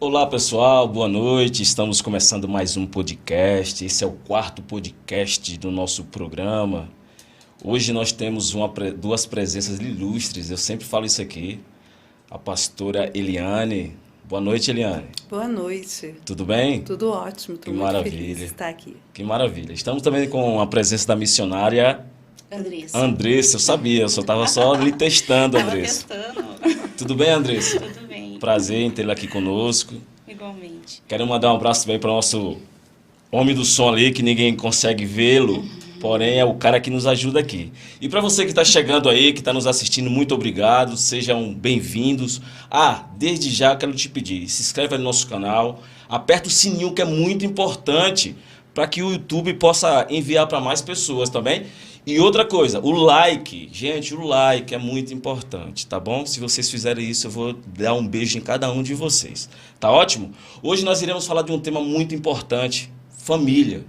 Olá pessoal, boa noite. Estamos começando mais um podcast. Esse é o quarto podcast do nosso programa. Hoje nós temos duas presenças ilustres. Eu sempre falo isso aqui. A pastora Eliane. Boa noite, Eliane. Boa noite. Tudo bem? Tudo ótimo. Estou muito feliz de estar aqui. Que maravilha. Estamos também com a presença da missionária Andressa. Eu sabia, eu só estava só lhe testando, Andressa. Tudo bem, Andressa? Tudo bem. Prazer em tê-la aqui conosco. Igualmente. Quero mandar um abraço também para o nosso homem do som ali, que ninguém consegue vê-lo, porém é o cara que nos ajuda aqui. E para você que está chegando aí, que está nos assistindo, muito obrigado, sejam bem-vindos. Desde já quero te pedir, se inscreve no nosso canal, aperta o sininho que é muito importante para que o YouTube possa enviar para mais pessoas também. E outra coisa, o like. Gente, o like é muito importante, tá bom? Se vocês fizerem isso, eu vou dar um beijo em cada um de vocês. Tá ótimo? Hoje nós iremos falar de um tema muito importante, família.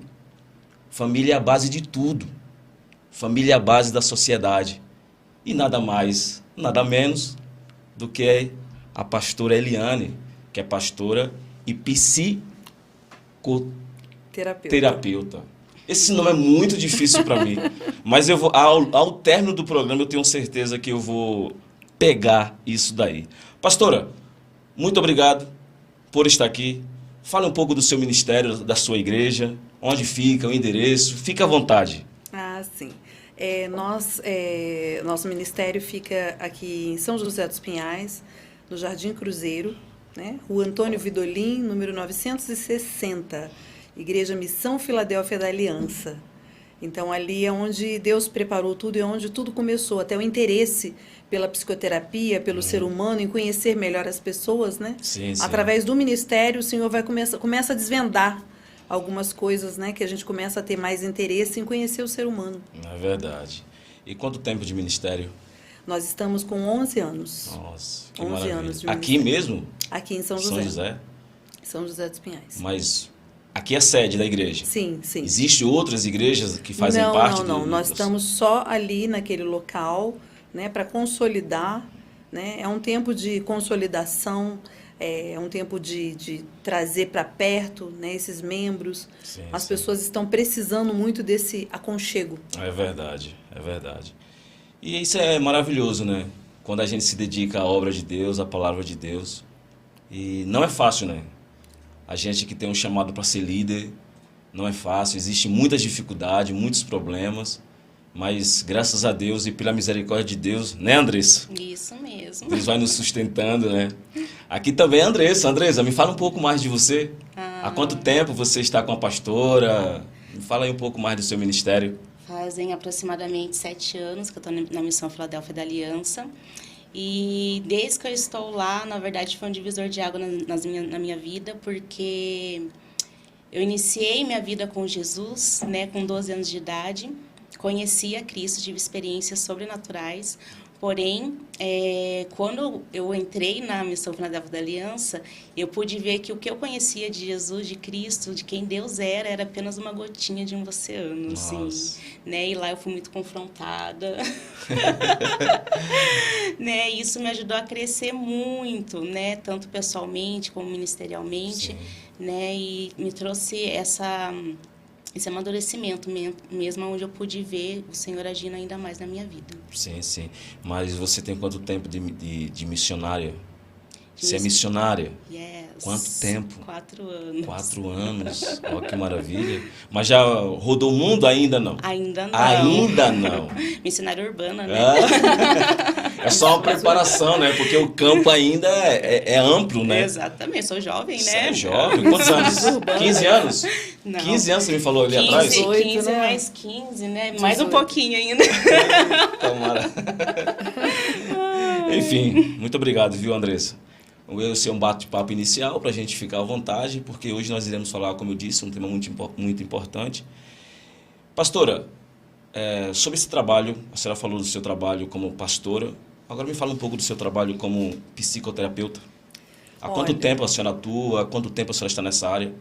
Família é a base de tudo. Família é a base da sociedade. E nada mais, nada menos do que a pastora Eliane, que é pastora e psicoterapeuta. Esse nome é muito difícil para mim, mas eu vou, ao término do programa eu tenho certeza que eu vou pegar isso daí. Pastora, muito obrigado por estar aqui. Fale um pouco do seu ministério, da sua igreja, onde fica, o endereço. Fique à vontade. Sim. Nosso ministério fica aqui em São José dos Pinhais, no Jardim Cruzeiro, né? Rua Antônio Vidolin, número 960. Igreja Missão Filadélfia da Aliança. Então, ali é onde Deus preparou tudo e é onde tudo começou. Até o interesse pela psicoterapia, pelo ser humano, em conhecer melhor as pessoas, né? Sim. Através do ministério, o Senhor começa a desvendar algumas coisas, né? Que a gente começa a ter mais interesse em conhecer o ser humano. É verdade. E quanto tempo de ministério? Nós estamos com 11 anos. Nossa, que 11 maravilha. anos de Aqui ministério. mesmo? Aqui em São José. São José? São José dos Pinhais. Mas aqui é a sede da igreja? Sim. Existem outras igrejas que fazem parte? Não. Nós estamos só ali naquele local, né, para consolidar, né? É um tempo de consolidação, é um tempo de trazer para perto, né, esses membros. As pessoas estão precisando muito desse aconchego. É verdade. E isso é maravilhoso, né? Quando a gente se dedica à obra de Deus, à palavra de Deus. E não é fácil, né? A gente que tem um chamado para ser líder, não é fácil, existem muitas dificuldades, muitos problemas, mas graças a Deus e pela misericórdia de Deus, né, Andressa? Isso mesmo. Deus vai nos sustentando, né? Aqui também é a Andressa. Andressa, me fala um pouco mais de você. Há quanto tempo você está com a pastora? Me fala aí um pouco mais do seu ministério. Fazem aproximadamente 7 anos que eu estou na Missão Filadélfia da Aliança. E desde que eu estou lá, na verdade, foi um divisor de água na minha vida, porque eu iniciei minha vida com Jesus, né, com 12 anos de idade, conheci a Cristo, tive experiências sobrenaturais, porém, quando eu entrei na Missão Filadélfia da Aliança, eu pude ver que o que eu conhecia de Jesus, de Cristo, de quem Deus era apenas uma gotinha de um oceano, assim, né? E lá eu fui muito confrontada, né? Isso me ajudou a crescer muito, né? Tanto pessoalmente como ministerialmente, né? E me trouxe esse amadurecimento mesmo, onde eu pude ver o Senhor agindo ainda mais na minha vida. Sim. Mas você tem quanto tempo de missionária? Você é missionária? Yes. Quanto tempo? 4 anos. 4 anos. Ó, que maravilha. Mas já rodou o mundo? Ainda não? Ainda não. Ainda não. Missionária urbana, né? É só uma preparação, né? Porque o campo ainda é amplo, né? Exatamente. Sou jovem, né? Você é jovem? Quantos anos? 15 anos? Não. 15 anos você me falou ali atrás? 15, né? mais 15, né? 18. Mais um pouquinho ainda. Tomara. Enfim, muito obrigado, viu, Andressa? Esse é um bate-papo inicial para a gente ficar à vontade, porque hoje nós iremos falar, como eu disse, um tema muito importante. Pastora, sobre esse trabalho, a senhora falou do seu trabalho como pastora, agora me fala um pouco do seu trabalho como psicoterapeuta. Há quanto tempo a senhora atua? Há quanto tempo a senhora está nessa área?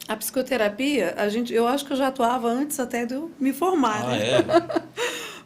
A psicoterapia, eu acho que eu já atuava antes até de eu me formar, né?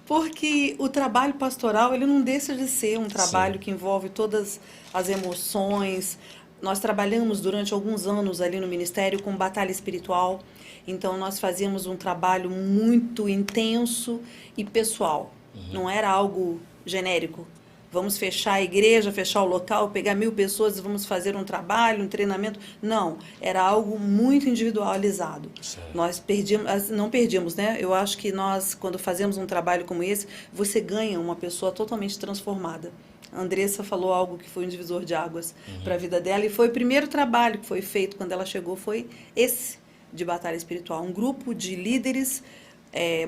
Porque o trabalho pastoral, ele não deixa de ser um trabalho que envolve todas as emoções, Nós trabalhamos durante alguns anos ali no Ministério com batalha espiritual, então nós fazíamos um trabalho muito intenso e pessoal, não era algo genérico. Vamos fechar a igreja, fechar o local, pegar 1000 pessoas e vamos fazer um trabalho, um treinamento. Não, era algo muito individualizado. Certo. Nós perdíamos, não perdíamos, né? Eu acho que nós, quando fazemos um trabalho como esse, você ganha uma pessoa totalmente transformada. A Andressa falou algo que foi um divisor de águas para a vida dela, e foi o primeiro trabalho que foi feito quando ela chegou, foi esse de batalha espiritual. Um grupo de líderes,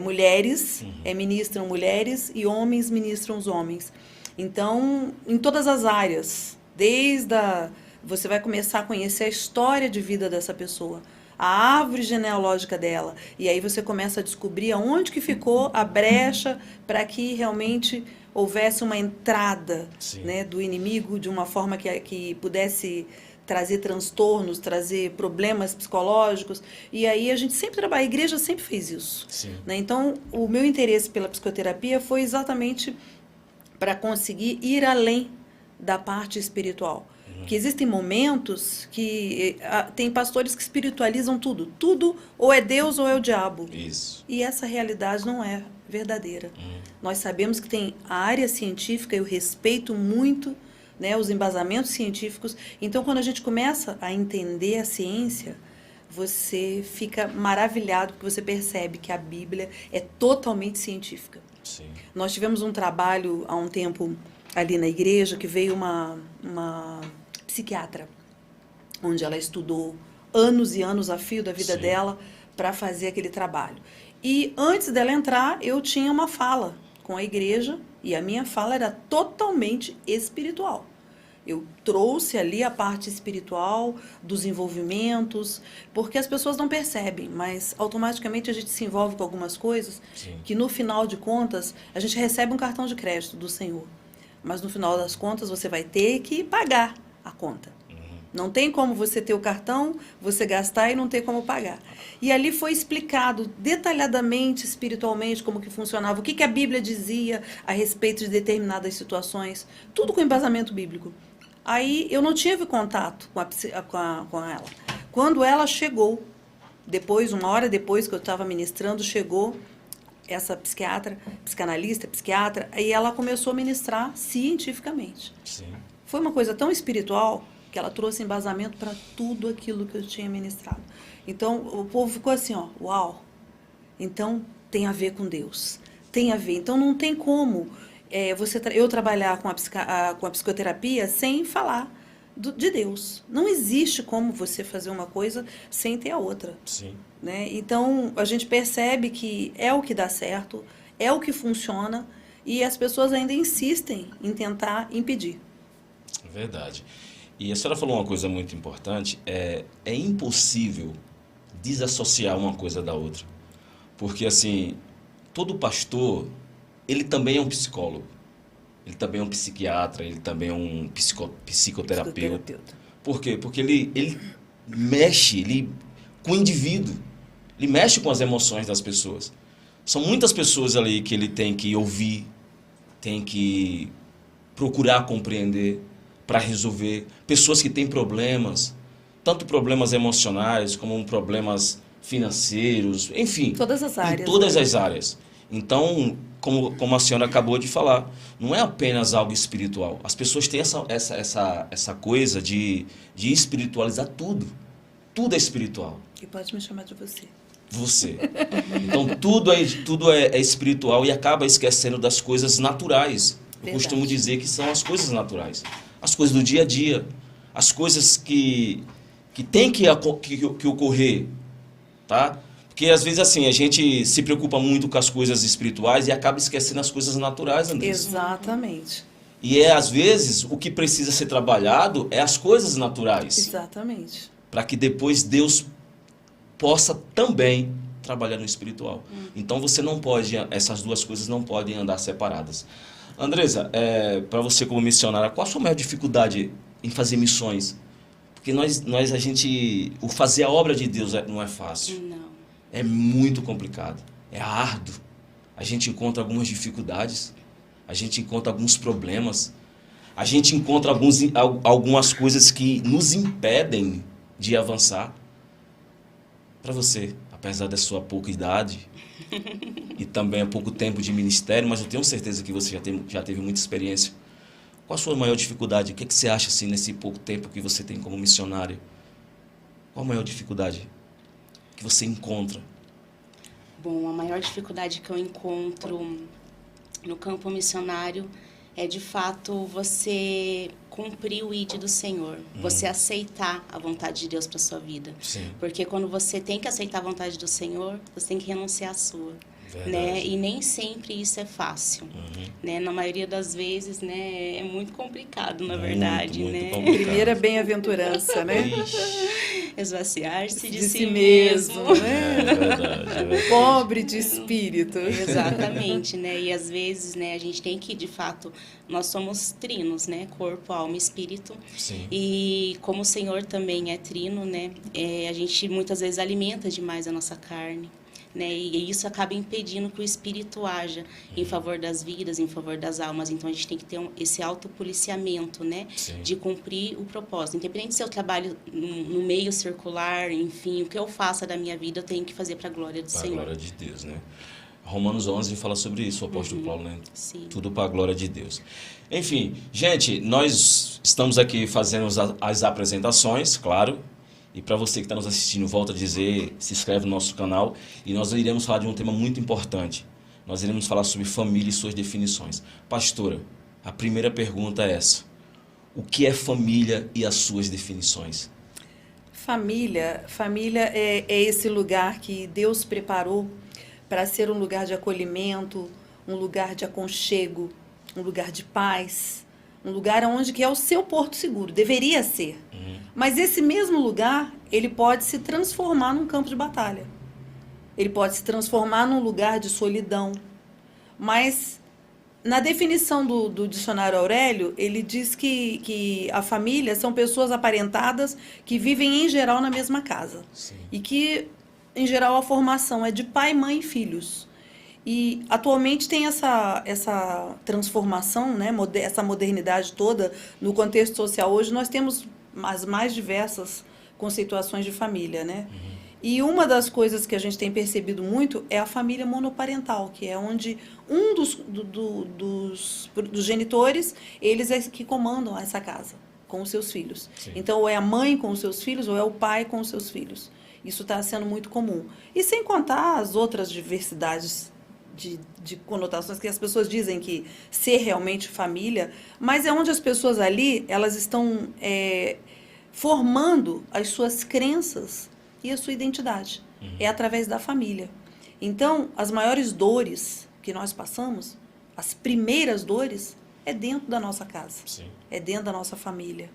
mulheres ministram mulheres e homens ministram os homens. Então, em todas as áreas, você vai começar a conhecer a história de vida dessa pessoa, a árvore genealógica dela, e aí você começa a descobrir aonde que ficou a brecha para que realmente houvesse uma entrada, né, do inimigo de uma forma que pudesse trazer transtornos, trazer problemas psicológicos. E aí a gente sempre trabalha, a igreja sempre fez isso. Né? Então, o meu interesse pela psicoterapia foi exatamente para conseguir ir além da parte espiritual. Porque existem momentos que tem pastores que espiritualizam tudo. Tudo ou é Deus ou é o diabo. Isso. E essa realidade não é verdadeira. Nós sabemos que tem a área científica, eu respeito muito, né, os embasamentos científicos. Então, quando a gente começa a entender a ciência, você fica maravilhado, porque você percebe que a Bíblia é totalmente científica. Sim. Nós tivemos um trabalho há um tempo ali na igreja, que veio uma psiquiatra, onde ela estudou anos e anos a fio da vida dela para fazer aquele trabalho. E antes dela entrar, eu tinha uma fala com a igreja, e a minha fala era totalmente espiritual. Eu trouxe ali a parte espiritual dos envolvimentos, porque as pessoas não percebem, mas automaticamente a gente se envolve com algumas coisas que, no final de contas, a gente recebe um cartão de crédito do Senhor. Mas, no final das contas, você vai ter que pagar a conta. Não tem como você ter o cartão, você gastar e não ter como pagar. E ali foi explicado detalhadamente, espiritualmente, como que funcionava, o que a Bíblia dizia a respeito de determinadas situações, tudo com embasamento bíblico. Aí eu não tive contato com ela. Quando ela chegou, uma hora depois que eu estava ministrando, chegou essa psiquiatra, aí ela começou a ministrar cientificamente. Foi uma coisa tão espiritual que ela trouxe embasamento para tudo aquilo que eu tinha ministrado. Então, o povo ficou assim, ó, uau, então tem a ver com Deus, tem a ver. Então, não tem como eu trabalhar com a psicoterapia sem falar de Deus. Não existe como você fazer uma coisa sem ter a outra. Né? Então, a gente percebe que é o que dá certo, é o que funciona, e as pessoas ainda insistem em tentar impedir. Verdade. E a senhora falou uma coisa muito importante, é impossível desassociar uma coisa da outra. Porque, assim, todo pastor, ele também é um psicólogo, ele também é um psiquiatra, ele também é um psicoterapeuta. Por quê? Porque ele mexe com o indivíduo, ele mexe com as emoções das pessoas. São muitas pessoas ali que ele tem que ouvir, tem que procurar compreender, para resolver. Pessoas que têm problemas, tanto problemas emocionais como problemas financeiros, enfim. Todas as áreas. Em todas as áreas. Então, como a senhora acabou de falar, não é apenas algo espiritual. As pessoas têm essa coisa de espiritualizar tudo. Tudo é espiritual. E pode me chamar de você. Você. Então, tudo é espiritual e acaba esquecendo das coisas naturais. Eu costumo dizer que são as coisas naturais. As coisas do dia a dia, as coisas que tem que ocorrer, tá? Porque às vezes assim, a gente se preocupa muito com as coisas espirituais e acaba esquecendo as coisas naturais, Andressa. Exatamente. E às vezes o que precisa ser trabalhado é as coisas naturais. Exatamente. Para que depois Deus possa também trabalhar no espiritual. Então você não pode, essas duas coisas não podem andar separadas. Andressa, para você como missionária, qual a sua maior dificuldade em fazer missões? Porque o fazer a obra de Deus não é fácil. Não. É muito complicado, é árduo. A gente encontra algumas dificuldades, a gente encontra alguns problemas. a gente encontra algumas coisas que nos impedem de avançar. Para você, apesar da sua pouca idade e também há pouco tempo de ministério, mas eu tenho certeza que você já teve muita experiência. Qual a sua maior dificuldade? O que você acha assim, nesse pouco tempo que você tem como missionário? Qual a maior dificuldade que você encontra? Bom, a maior dificuldade que eu encontro no campo missionário é, de fato, você cumprir o ID do Senhor. Você aceitar a vontade de Deus para sua vida. Sim. Porque quando você tem que aceitar a vontade do Senhor, você tem que renunciar à sua. Verdade. Né? E nem sempre isso é fácil. Né? Na maioria das vezes, né, é muito complicado, na verdade. Muito né? complicado. Primeira bem-aventurança, né? Esvaziar-se de De si si mesmo. mesmo, né? É verdade. Pobre de espírito. Exatamente, né? E às vezes, né, a gente tem que, de fato, nós somos trinos, né? Corpo, alma e espírito. Sim. E como o Senhor também é trino, né? A gente muitas vezes alimenta demais a nossa carne. Né? E isso acaba impedindo que o espírito haja em favor das vidas, em favor das almas. Então a gente tem que ter esse autopoliciamento, né? Sim. De cumprir o propósito. Independente se eu trabalho no meio circular, enfim, o que eu faça da minha vida, eu tenho que fazer para a glória do Para a Senhor. glória de Deus, né? Romanos 11 fala sobre isso, o apóstolo Paulo, né? Sim. Tudo para a glória de Deus. Enfim, gente, nós estamos aqui fazendo as apresentações, claro. E para você que está nos assistindo, volto a dizer, se inscreve no nosso canal. E nós iremos falar de um tema muito importante. Nós iremos falar sobre família e suas definições. Pastora, a primeira pergunta é essa. O que é família e as suas definições? Família é esse lugar que Deus preparou para ser um lugar de acolhimento, um lugar de aconchego, um lugar de paz, um lugar onde que é o seu porto seguro, deveria ser. Mas esse mesmo lugar, ele pode se transformar num campo de batalha. Ele pode se transformar num lugar de solidão. Mas, na definição do dicionário Aurélio, ele diz que a família são pessoas aparentadas que vivem, em geral, na mesma casa. Sim. E que, em geral, a formação é de pai, mãe e filhos. E, atualmente, tem essa transformação, né, essa modernidade toda no contexto social. Hoje, nós temos as mais diversas conceituações de família, né? E uma das coisas que a gente tem percebido muito é a família monoparental, que é onde um dos genitores, eles é que comandam essa casa com os seus filhos. Sim. Então, ou é a mãe com os seus filhos, ou é o pai com os seus filhos. Isso está sendo muito comum. E sem contar as outras diversidades de conotações que as pessoas dizem que ser realmente família, mas é onde as pessoas ali, elas estão formando as suas crenças e a sua identidade. É através da família. Então, as maiores dores que nós passamos, as primeiras dores, é dentro da nossa casa. Sim. É dentro da nossa família.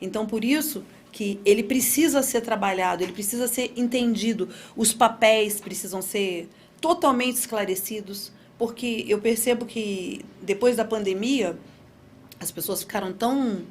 Então, por isso que ele precisa ser trabalhado, ele precisa ser entendido, os papéis precisam ser totalmente esclarecidos, porque eu percebo que depois da pandemia as pessoas ficaram tão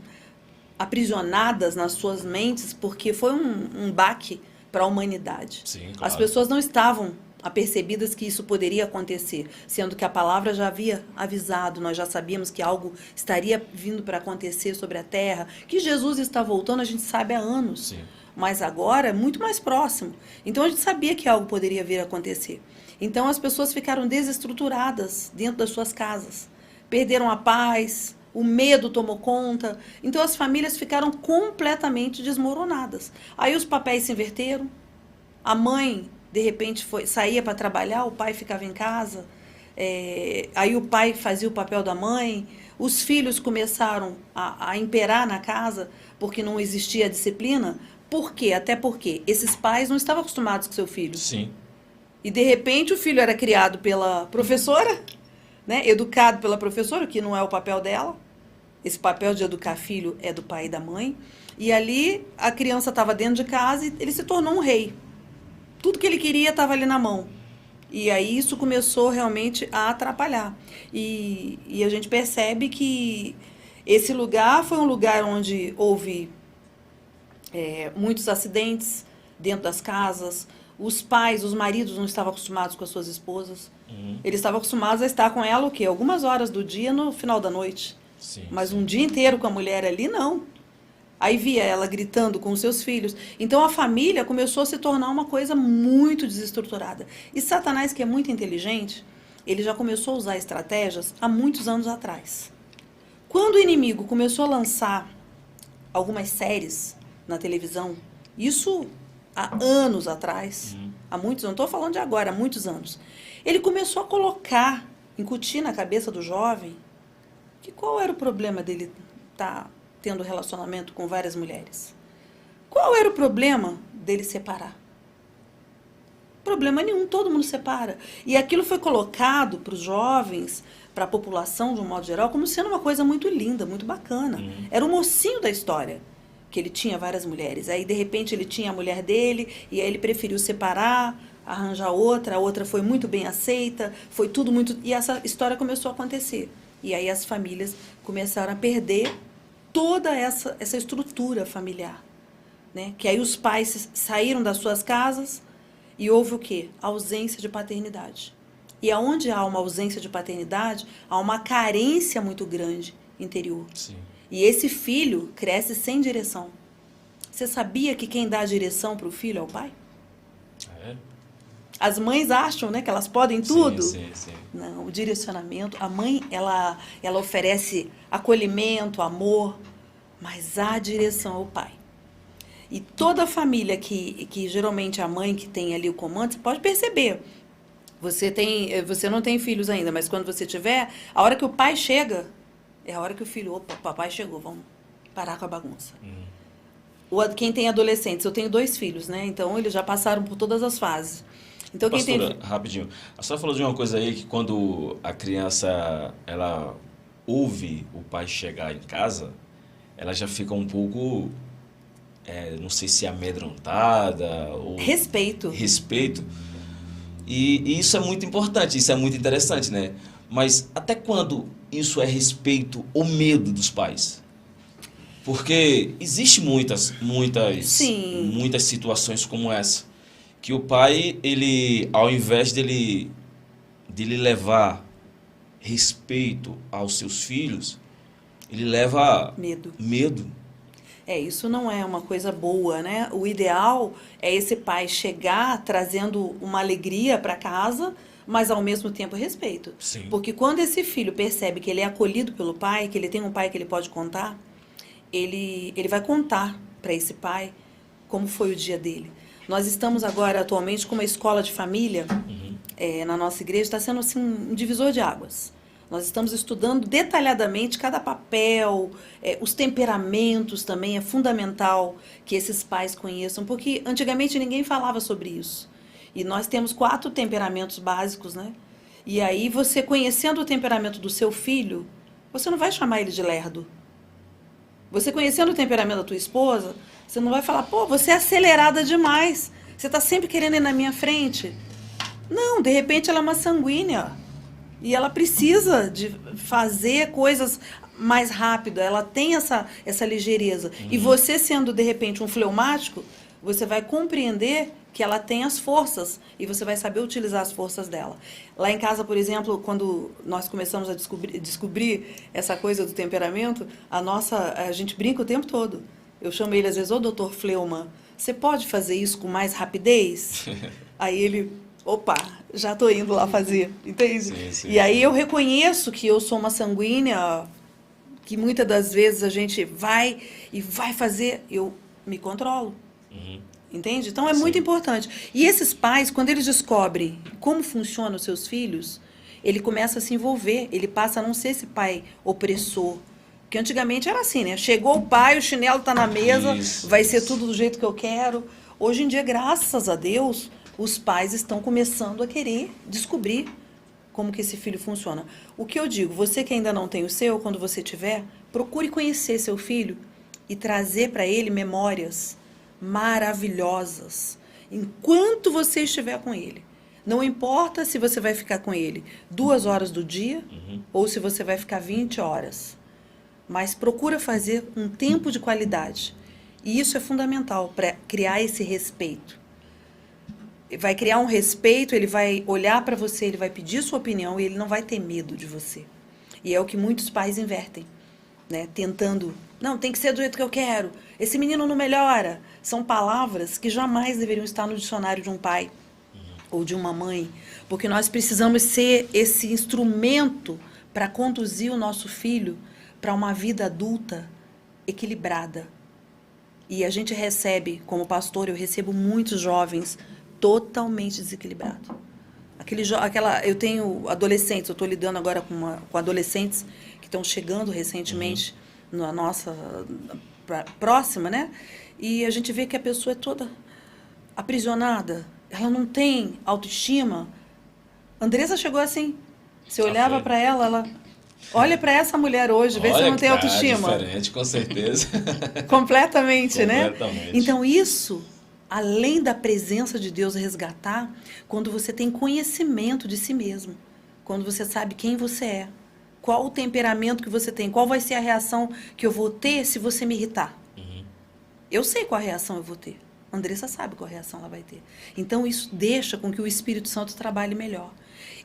aprisionadas nas suas mentes, porque foi um baque para a humanidade. Sim, claro. As pessoas não estavam apercebidas que isso poderia acontecer, sendo que a palavra já havia avisado, nós já sabíamos que algo estaria vindo para acontecer sobre a terra, que Jesus está voltando, a gente sabe há anos. Sim. Mas agora é muito mais próximo. Então a gente sabia que algo poderia vir a acontecer. Então as pessoas ficaram desestruturadas dentro das suas casas. Perderam a paz, o medo tomou conta. Então as famílias ficaram completamente desmoronadas. Aí os papéis se inverteram. A mãe, de repente, saía para trabalhar, o pai ficava em casa. Aí o pai fazia o papel da mãe. Os filhos começaram a imperar na casa porque não existia disciplina. Por quê? Até porque esses pais não estavam acostumados com seu filho. Sim. E, de repente, o filho era criado pela professora, né? Educado pela professora, que não é o papel dela. Esse papel de educar filho é do pai e da mãe. E ali, a criança estava dentro de casa e ele se tornou um rei. Tudo que ele queria estava ali na mão. E aí isso começou realmente a atrapalhar. E a gente percebe que esse lugar foi um lugar onde houve muitos acidentes dentro das casas. Os pais, os maridos não estavam acostumados com as suas esposas. Eles estavam acostumados a estar com ela o quê? Algumas horas do dia no final da noite. Sim, Mas sim. um dia inteiro com a mulher ali, não. Aí via ela gritando com os seus filhos. Então a família começou a se tornar uma coisa muito desestruturada. E Satanás, que é muito inteligente, ele já começou a usar estratégias há muitos anos atrás. Quando o inimigo começou a lançar algumas séries na televisão, isso há anos atrás, há muitos, não estou falando de agora, há muitos anos, ele começou a colocar, incutir na cabeça do jovem, que qual era o problema dele estar tendo relacionamento com várias mulheres? Qual era o problema dele separar? Problema nenhum, todo mundo separa. E aquilo foi colocado para os jovens, para a população de um modo geral, como sendo uma coisa muito linda, muito bacana. Era o mocinho da história, que ele tinha várias mulheres. Aí, de repente, ele tinha a mulher dele, e aí ele preferiu separar, arranjar outra, a outra foi muito bem aceita, foi tudo muito... E essa história começou a acontecer. E aí as famílias começaram a perder toda essa estrutura familiar, né? Que aí os pais saíram das suas casas e houve o quê? Ausência de paternidade. E aonde há uma ausência de paternidade, há uma carência muito grande interior. Sim. E esse filho cresce sem direção. Você sabia que quem dá a direção para o filho é o pai? É? As mães acham, né, que elas podem tudo. Sim, sim, sim. Não, o direcionamento, a mãe, ela oferece acolhimento, amor, mas a direção é o pai. E toda família que geralmente é a mãe que tem ali o comando, você pode perceber. Você não tem filhos ainda, mas quando você tiver, a hora que o pai chega, é a hora que o filho, opa, papai chegou, vamos parar com a bagunça. Quem tem adolescentes, eu tenho 2 filhos, né? Então eles já passaram por todas as fases. Então quem Pastora, tem... rapidinho. A senhora falou de uma coisa aí que quando a criança ela ouve o pai chegar em casa, ela já fica um pouco, não sei se amedrontada ou Respeito. respeito. E isso é muito importante, isso é muito interessante, né? Mas até quando isso é respeito ou medo dos pais? Porque existe Sim. muitas situações como essa, que o pai, ele, ao invés dele levar respeito aos seus filhos, ele leva medo. Isso não é uma coisa boa, né? O ideal é esse pai chegar trazendo uma alegria para casa, mas ao mesmo tempo respeito. Sim. Porque quando esse filho percebe que ele é acolhido pelo pai, que ele tem um pai que ele pode contar, ele vai contar para esse pai como foi o dia dele. Nós estamos agora atualmente com uma escola de família, na nossa igreja, está sendo assim, um divisor de águas. Nós estamos estudando detalhadamente cada papel, os temperamentos também, é fundamental que esses pais conheçam, porque antigamente ninguém falava sobre isso. E nós temos 4 temperamentos básicos, né? E aí você conhecendo o temperamento do seu filho, você não vai chamar ele de lerdo. Você conhecendo o temperamento da tua esposa, você não vai falar, pô, você é acelerada demais, você está sempre querendo ir na minha frente. Não, de repente ela é uma sanguínea. E ela precisa de fazer coisas mais rápido, ela tem essa ligeireza. E você sendo, de repente, um fleumático, você vai compreender que ela tem as forças e você vai saber utilizar as forças dela. Lá em casa, por exemplo, quando nós começamos a descobrir essa coisa do temperamento, a gente brinca o tempo todo. Eu chamo ele às vezes, ô doutor Fleuma, você pode fazer isso com mais rapidez? Aí ele, opa, já estou indo lá fazer, entende? Sim, e aí eu reconheço que eu sou uma sanguínea, que muitas das vezes a gente vai fazer, eu me controlo. Entende? Então é muito importante. E esses pais, quando eles descobrem como funcionam os seus filhos, ele começa a se envolver, ele passa a não ser esse pai opressor. Porque antigamente era assim, né? Chegou o pai, o chinelo está na mesa, vai ser tudo do jeito que eu quero. Hoje em dia, graças a Deus, os pais estão começando a querer descobrir como que esse filho funciona. O que eu digo, você que ainda não tem o seu, quando você tiver, procure conhecer seu filho e trazer para ele memórias maravilhosas enquanto você estiver com ele. Não importa se você vai ficar com ele 2 horas do dia ou se você vai ficar 20 horas. Mas procura fazer um tempo de qualidade. E isso é fundamental para criar esse respeito. Vai criar um respeito, ele vai olhar para você, ele vai pedir sua opinião e ele não vai ter medo de você. E é o que muitos pais invertem. né, tentando, não, tem que ser do jeito que eu quero, esse menino não melhora. São palavras que jamais deveriam estar no dicionário de um pai ou de uma mãe, porque nós precisamos ser esse instrumento para conduzir o nosso filho para uma vida adulta equilibrada. E a gente recebe, como pastor, eu recebo muitos jovens totalmente desequilibrados. Eu tenho adolescentes, eu estou lidando agora com adolescentes que estão chegando recentemente na nossa próxima, né? E a gente vê que a pessoa é toda aprisionada, ela não tem autoestima. Andressa chegou assim, você olhava para ela, olha para essa mulher hoje, vê se ela não tem autoestima. Diferente, com certeza. Completamente, né? Completamente. Então isso, além da presença de Deus resgatar, quando você tem conhecimento de si mesmo, quando você sabe quem você é, qual o temperamento que você tem, qual vai ser a reação que eu vou ter se você me irritar. Eu sei qual a reação eu vou ter. A Andressa sabe qual a reação ela vai ter. Então, isso deixa com que o Espírito Santo trabalhe melhor.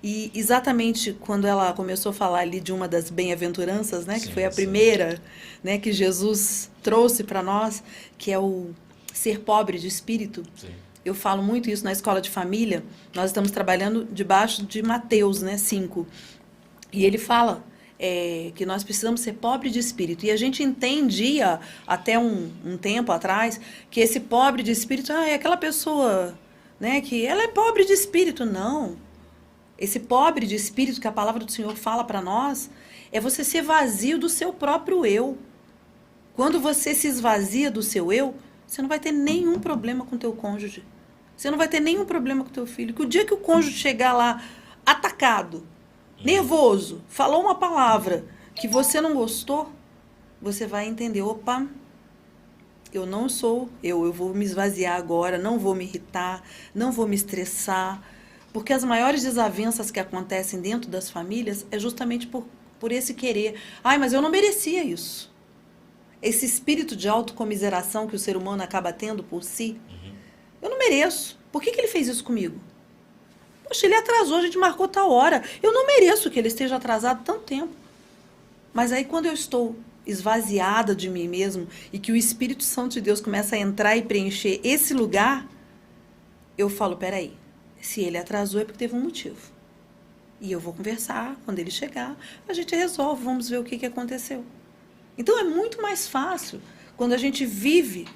E exatamente quando ela começou a falar ali de uma das bem-aventuranças, né, que foi a primeira, né, que Jesus trouxe para nós, que é o ser pobre de espírito. Sim. Eu falo muito isso na escola de família. Nós estamos trabalhando debaixo de Mateus, né, 5. E ele fala que nós precisamos ser pobre de espírito. E a gente entendia, até um tempo atrás, que esse pobre de espírito é aquela pessoa, né, que ela é pobre de espírito. Não. Esse pobre de espírito que a palavra do Senhor fala para nós é você ser vazio do seu próprio eu. Quando você se esvazia do seu eu, você não vai ter nenhum problema com o teu cônjuge. Você não vai ter nenhum problema com o teu filho. Que o dia que o cônjuge chegar lá atacado, nervoso, falou uma palavra que você não gostou, você vai entender, opa, eu não sou eu vou me esvaziar agora, não vou me irritar, não vou me estressar, porque as maiores desavenças que acontecem dentro das famílias é justamente por esse querer. Ai, mas eu não merecia isso. Esse espírito de autocomiseração que o ser humano acaba tendo por si, eu não mereço. Por que ele fez isso comigo? Poxa, ele atrasou, a gente marcou tal hora. Eu não mereço que ele esteja atrasado tanto tempo. Mas aí quando eu estou esvaziada de mim mesmo e que o Espírito Santo de Deus começa a entrar e preencher esse lugar, eu falo, peraí, se ele atrasou é porque teve um motivo. E eu vou conversar, quando ele chegar, a gente resolve, vamos ver o que aconteceu. Então é muito mais fácil quando a gente vive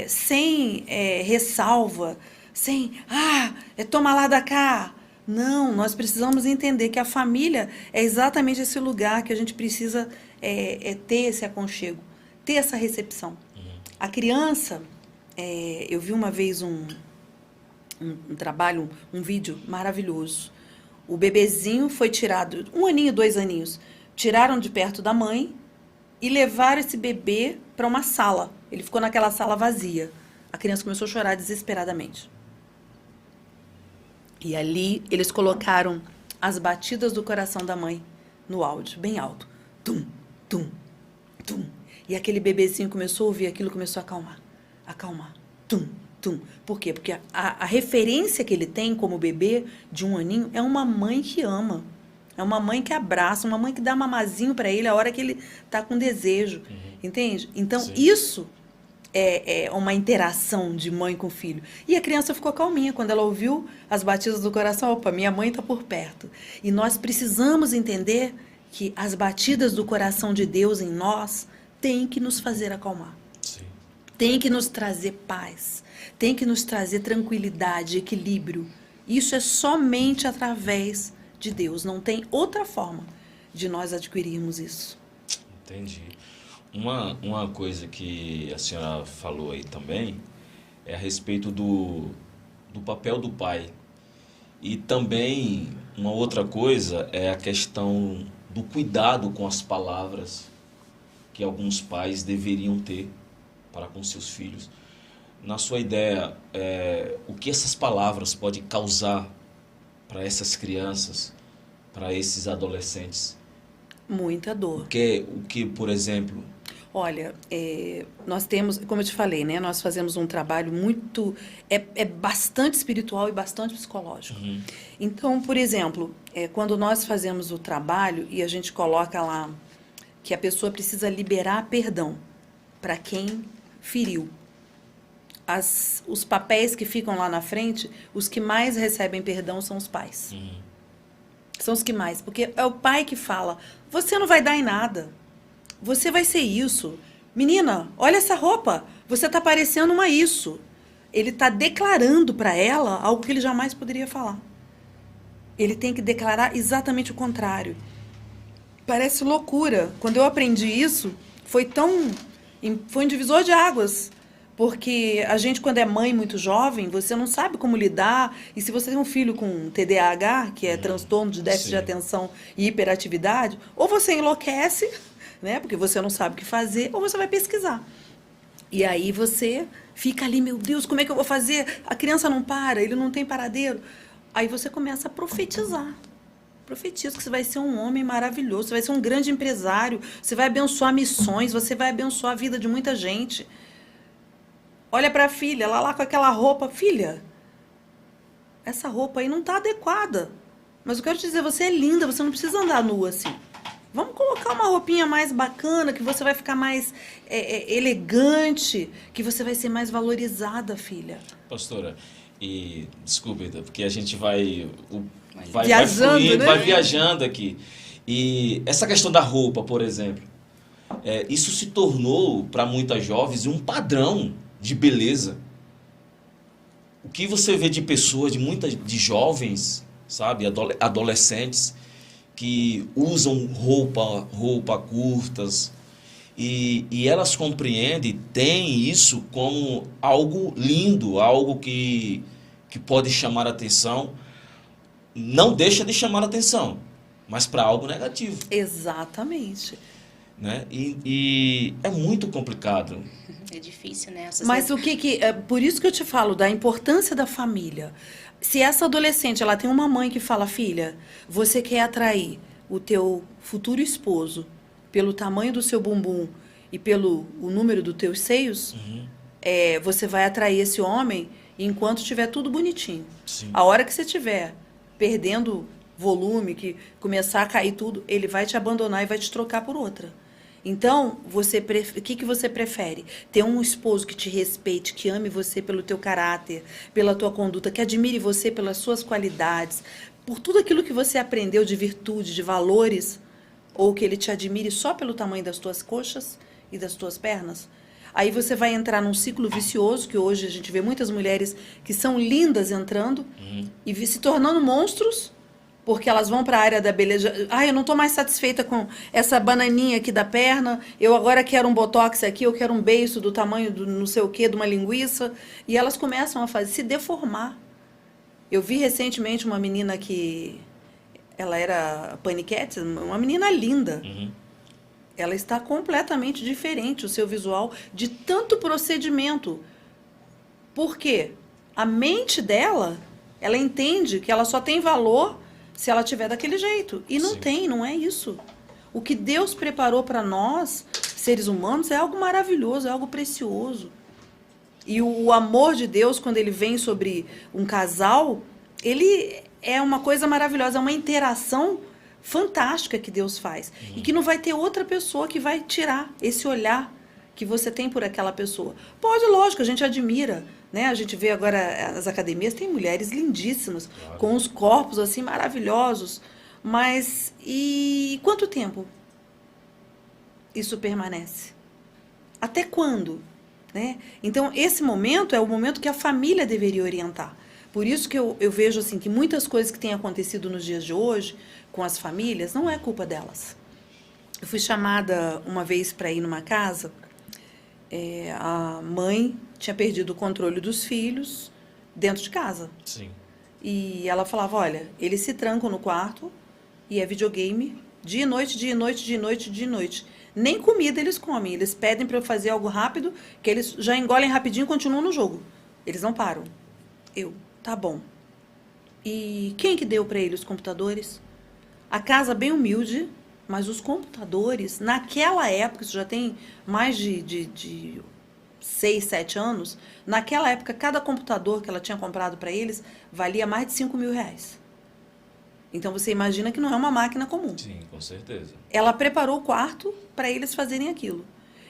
sem ressalva, sem, toma lá da cá. Não, nós precisamos entender que a família é exatamente esse lugar que a gente precisa ter esse aconchego, ter essa recepção. A criança, eu vi uma vez um trabalho, um vídeo maravilhoso. O bebezinho foi tirado, 1 aninho, 2 aninhos, tiraram de perto da mãe e levaram esse bebê para uma sala. Ele ficou naquela sala vazia. A criança começou a chorar desesperadamente. E ali eles colocaram as batidas do coração da mãe no áudio, bem alto. Tum, tum, tum. E aquele bebezinho começou a ouvir aquilo, começou a acalmar. Tum, tum. Por quê? Porque a referência que ele tem como bebê de 1 aninho é uma mãe que ama. É uma mãe que abraça, uma mãe que dá mamazinho para ele a hora que ele está com desejo. Entende? Então, sim, isso é uma interação de mãe com filho. E a criança ficou calminha quando ela ouviu as batidas do coração. Opa, minha mãe está por perto. E nós precisamos entender que as batidas do coração de Deus em nós têm que nos fazer acalmar. Sim. Tem que nos trazer paz. Tem que nos trazer tranquilidade, equilíbrio. Isso é somente através de Deus. Não tem outra forma de nós adquirirmos isso. Entendi. Uma coisa que a senhora falou aí também é a respeito do papel do pai. E também uma outra coisa é a questão do cuidado com as palavras que alguns pais deveriam ter para com seus filhos. Na sua ideia, o que essas palavras podem causar para essas crianças, para esses adolescentes? Muita dor. O que, por exemplo... Olha, nós temos, como eu te falei, né, nós fazemos um trabalho muito... É bastante espiritual e bastante psicológico. Então, por exemplo, quando nós fazemos o trabalho e a gente coloca lá que a pessoa precisa liberar perdão para quem feriu. Os papéis que ficam lá na frente, os que mais recebem perdão são os pais. São os que mais, porque é o pai que fala, você não vai dar em nada, você vai ser isso. Menina, olha essa roupa, você tá parecendo uma isso. Ele tá declarando para ela algo que ele jamais poderia falar. Ele tem que declarar exatamente o contrário. Parece loucura. Quando eu aprendi isso, foi um divisor de águas. Porque a gente, quando é mãe muito jovem, você não sabe como lidar. E se você tem um filho com TDAH, que é transtorno de déficit de atenção e hiperatividade, ou você enlouquece, né, porque você não sabe o que fazer, ou você vai pesquisar. E aí você fica ali, meu Deus, como é que eu vou fazer? A criança não para, ele não tem paradeiro. Aí você começa a profetizar. Profetiza que você vai ser um homem maravilhoso, você vai ser um grande empresário, você vai abençoar missões, você vai abençoar a vida de muita gente. Olha para a filha, ela lá com aquela roupa. Filha, essa roupa aí não está adequada. Mas eu quero te dizer, você é linda, você não precisa andar nua assim. Vamos colocar uma roupinha mais bacana, que você vai ficar mais elegante, que você vai ser mais valorizada, filha. Pastora, e desculpe, porque a gente vai viajando, fluindo, né? vai viajando aqui. E essa questão da roupa, por exemplo, isso se tornou para muitas jovens um padrão de beleza. O que você vê de pessoas, de jovens, sabe, adolescentes, que usam roupa curtas, e elas compreendem, têm isso como algo lindo, algo que pode chamar a atenção, não deixa de chamar a atenção, mas para algo negativo. Exatamente. Né? E é muito complicado. É difícil, né? Mas por isso que eu te falo da importância da família. Se essa adolescente, ela tem uma mãe que fala, filha, você quer atrair o teu futuro esposo pelo tamanho do seu bumbum e pelo o número dos teus seios, você vai atrair esse homem enquanto tiver tudo bonitinho. Sim. A hora que você tiver perdendo volume, que começar a cair tudo, ele vai te abandonar e vai te trocar por outra. Então, o que você prefere? Ter um esposo que te respeite, que ame você pelo teu caráter, pela tua conduta, que admire você pelas suas qualidades, por tudo aquilo que você aprendeu de virtude, de valores, ou que ele te admire só pelo tamanho das tuas coxas e das tuas pernas? Aí você vai entrar num ciclo vicioso, que hoje a gente vê muitas mulheres que são lindas entrando e se tornando monstros, porque elas vão para a área da beleza. Eu não estou mais satisfeita com essa bananinha aqui da perna, eu agora quero um botox aqui, eu quero um beiço do tamanho do não sei o quê, de uma linguiça. E elas começam a se deformar. Eu vi recentemente uma menina que... Ela era paniquete, uma menina linda. Ela está completamente diferente, o seu visual, de tanto procedimento. Por quê? A mente dela, ela entende que ela só tem valor se ela tiver daquele jeito. E não tem, não é isso. O que Deus preparou para nós, seres humanos, é algo maravilhoso, é algo precioso. E o amor de Deus, quando ele vem sobre um casal, ele é uma coisa maravilhosa, é uma interação fantástica que Deus faz. E que não vai ter outra pessoa que vai tirar esse olhar que você tem por aquela pessoa. Pode, lógico, a gente admira, né? A gente vê agora as academias, tem mulheres lindíssimas, claro, com os corpos assim maravilhosos, mas e quanto tempo isso permanece? Até quando? Né? Então, esse momento é o momento que a família deveria orientar. Por isso que eu vejo assim, que muitas coisas que têm acontecido nos dias de hoje com as famílias, não é culpa delas. Eu fui chamada uma vez para ir numa casa, a mãe tinha perdido o controle dos filhos dentro de casa. Sim. E ela falava, olha, eles se trancam no quarto e é videogame dia e noite, dia e noite, dia e noite, dia e noite. Nem comida eles comem, eles pedem para eu fazer algo rápido, que eles já engolem rapidinho e continuam no jogo. Eles não param. Tá bom. E quem que deu para eles os computadores? A casa bem humilde, mas os computadores, naquela época, isso já tem mais de 6, 7 anos, naquela época, cada computador que ela tinha comprado para eles valia mais de 5 mil reais. Então você imagina que não é uma máquina comum. Sim, com certeza. Ela preparou o quarto para eles fazerem aquilo.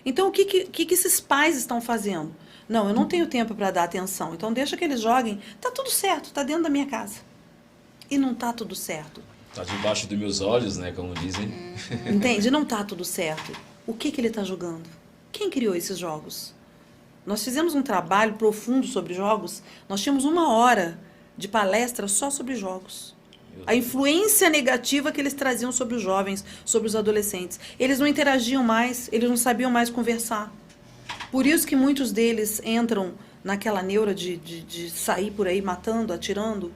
Então, o que esses pais estão fazendo? Não, eu não tenho tempo para dar atenção, então deixa que eles joguem. Tá tudo certo, tá dentro da minha casa. E não tá tudo certo. Tá debaixo dos meus olhos, né, como dizem. Entende? Não tá tudo certo. O que ele tá jogando? Quem criou esses jogos? Nós fizemos um trabalho profundo sobre jogos. Nós tínhamos 1 hora de palestra só sobre jogos. A influência negativa que eles traziam sobre os jovens, sobre os adolescentes. Eles não interagiam mais, eles não sabiam mais conversar. Por isso que muitos deles entram naquela neura de sair por aí matando, atirando.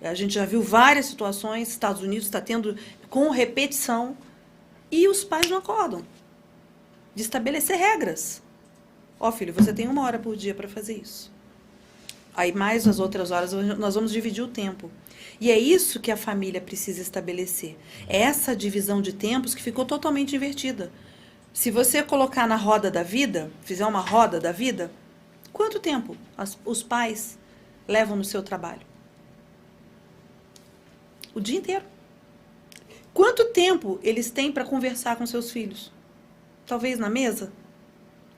A gente já viu várias situações, Estados Unidos está tendo com repetição, e os pais não acordam. De estabelecer regras. Ó, filho, você tem 1 hora por dia para fazer isso. Aí mais as outras horas nós vamos dividir o tempo. E é isso que a família precisa estabelecer. É essa divisão de tempos que ficou totalmente invertida. Se você colocar na roda da vida, fizer uma roda da vida, quanto tempo os pais levam no seu trabalho? O dia inteiro. Quanto tempo eles têm para conversar com seus filhos? Talvez na mesa?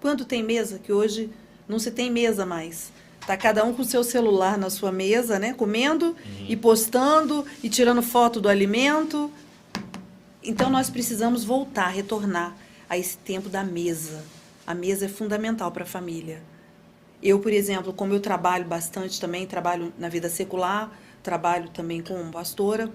Quanto tem mesa? Que hoje não se tem mesa mais. Tá cada um com o seu celular na sua mesa, né? Comendo e postando e tirando foto do alimento. Então, nós precisamos voltar, retornar a esse tempo da mesa. A mesa é fundamental para a família. Eu, por exemplo, como eu trabalho bastante também, trabalho na vida secular, trabalho também como pastora,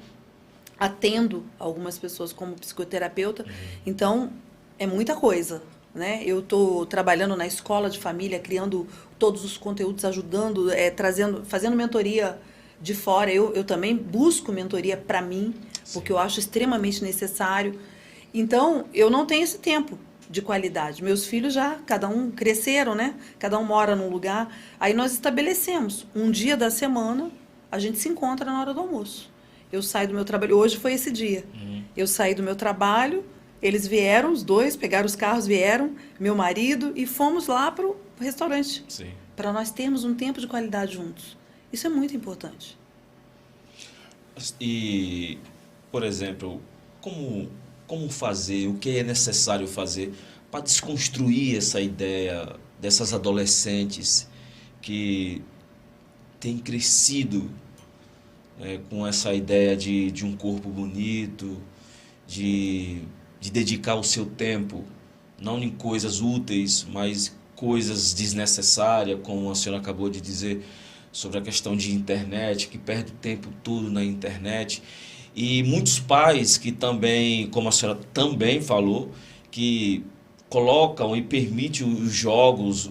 atendo algumas pessoas como psicoterapeuta. Então, é muita coisa, né? Eu estou trabalhando na escola de família, criando todos os conteúdos, ajudando, trazendo, fazendo mentoria de fora. Eu também busco mentoria para mim, porque eu acho extremamente necessário. Então, eu não tenho esse tempo de qualidade. Meus filhos já, cada um cresceram, né? Cada um mora num lugar. Aí nós estabelecemos um dia da semana, a gente se encontra na hora do almoço. Eu saio do meu trabalho, hoje foi esse dia. Eu saí do meu trabalho, eles vieram, os dois, pegaram os carros, vieram, meu marido, e fomos lá para o restaurante. Para nós termos um tempo de qualidade juntos. Isso é muito importante. E, por exemplo, como fazer, o que é necessário fazer para desconstruir essa ideia dessas adolescentes que têm crescido com essa ideia de um corpo bonito, de dedicar o seu tempo, não em coisas úteis, mas coisas desnecessárias, como a senhora acabou de dizer, sobre a questão de internet, que perde o tempo todo na internet. E muitos pais que também, como a senhora também falou, que colocam e permitem os jogos,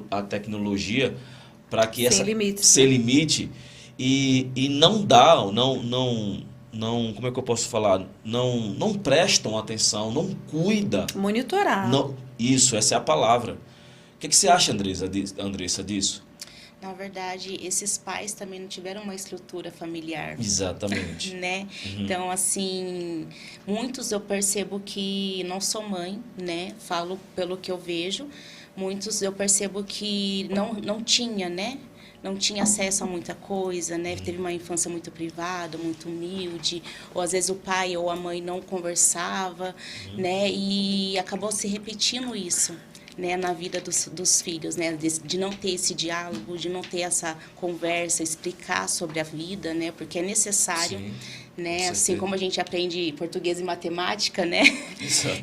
a tecnologia, para que sem limite, e não dá, não, como é que eu posso falar? Não prestam atenção, não cuida. Monitorar. Não, isso, essa é a palavra. O que você acha, Andressa, disso? Na verdade, esses pais também não tiveram uma estrutura familiar. Exatamente. Né? Então, assim, muitos eu percebo que não sou mãe, né? Falo pelo que eu vejo. Muitos eu percebo que não tinha, né? Não tinha acesso a muita coisa, né? Teve uma infância muito privada, muito humilde, ou às vezes o pai ou a mãe não conversava, né? E acabou se repetindo isso, né, na vida dos filhos, né, de não ter esse diálogo, de não ter essa conversa, explicar sobre a vida, né, porque é necessário. Sim, né, assim como a gente aprende português e matemática, né,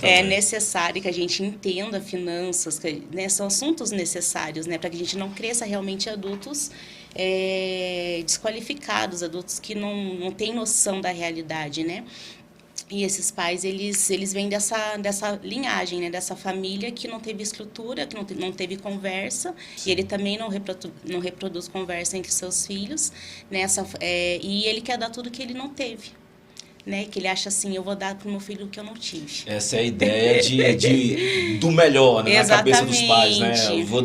é necessário que a gente entenda finanças, né, são assuntos necessários, né, para que a gente não cresça realmente adultos desqualificados, adultos que não têm noção da realidade, né. E esses pais, eles vêm dessa linhagem, né? Dessa família que não teve estrutura, que não teve conversa. Sim. E ele também não reproduz conversa entre seus filhos. Né? E ele quer dar tudo que ele não teve. Né? Que ele acha assim, eu vou dar para o meu filho o que eu não tive. Essa é a ideia do melhor, né? Na cabeça dos pais, né? Eu vou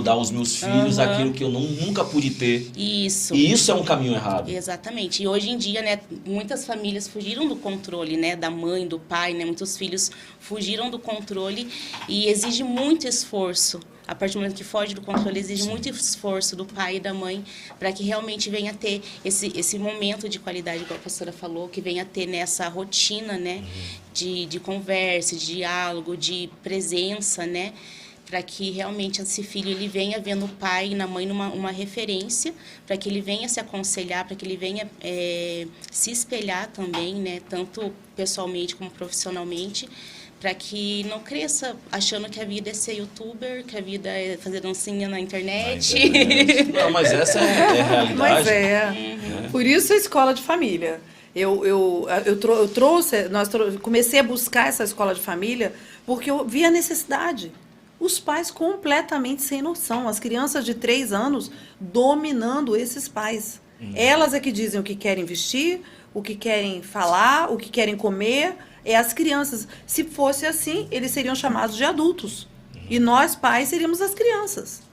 dar aos meus filhos aquilo que eu nunca pude ter. Isso. E isso é um caminho errado. Exatamente. E hoje em dia, né, muitas famílias fugiram do controle, né, da mãe, do pai, né? Muitos filhos fugiram do controle e exige muito esforço, A partir do momento que foge do controle, exige muito esforço do pai e da mãe para que realmente venha ter esse momento de qualidade, igual a professora falou, que venha ter nessa rotina, né, de conversa, de diálogo, de presença, né, para que realmente esse filho ele venha vendo o pai e na mãe uma referência, para que ele venha se aconselhar, para que ele venha se espelhar também, né, tanto pessoalmente como profissionalmente, para que não cresça achando que a vida é ser youtuber, que a vida é fazer dancinha na internet. Não, mas essa é a realidade. Mas por isso a escola de família. Comecei a buscar essa escola de família porque eu vi a necessidade. Os pais completamente sem noção, as crianças de 3 anos dominando esses pais. Elas é que dizem o que querem vestir, o que querem falar, o que querem comer. É as crianças. Se fosse assim, eles seriam chamados de adultos. E nós, pais, seríamos as crianças.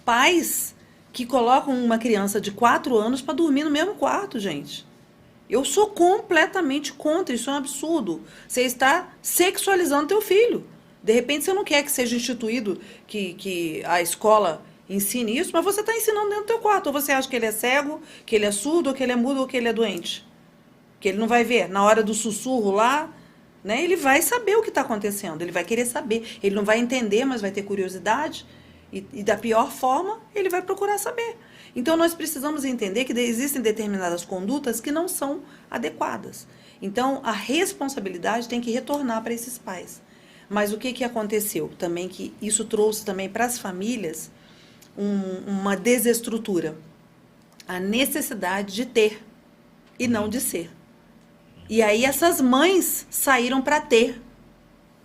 Pais que colocam uma criança de 4 anos para dormir no mesmo quarto, gente. Eu sou completamente contra, isso é um absurdo. Você está sexualizando teu filho. De repente, você não quer que seja instituído, que a escola ensine isso, mas você está ensinando dentro do teu quarto. Ou você acha que ele é cego, que ele é surdo, ou que ele é mudo, ou que ele é doente? Que ele não vai ver. Na hora do sussurro lá, né, ele vai saber o que está acontecendo. Ele vai querer saber. Ele não vai entender, mas vai ter curiosidade. E da pior forma, ele vai procurar saber. Então, nós precisamos entender que existem determinadas condutas que não são adequadas. Então, a responsabilidade tem que retornar para esses pais. Mas o que aconteceu? Também que isso trouxe também para as famílias uma desestrutura. A necessidade de ter e não de ser. E aí essas mães saíram para ter.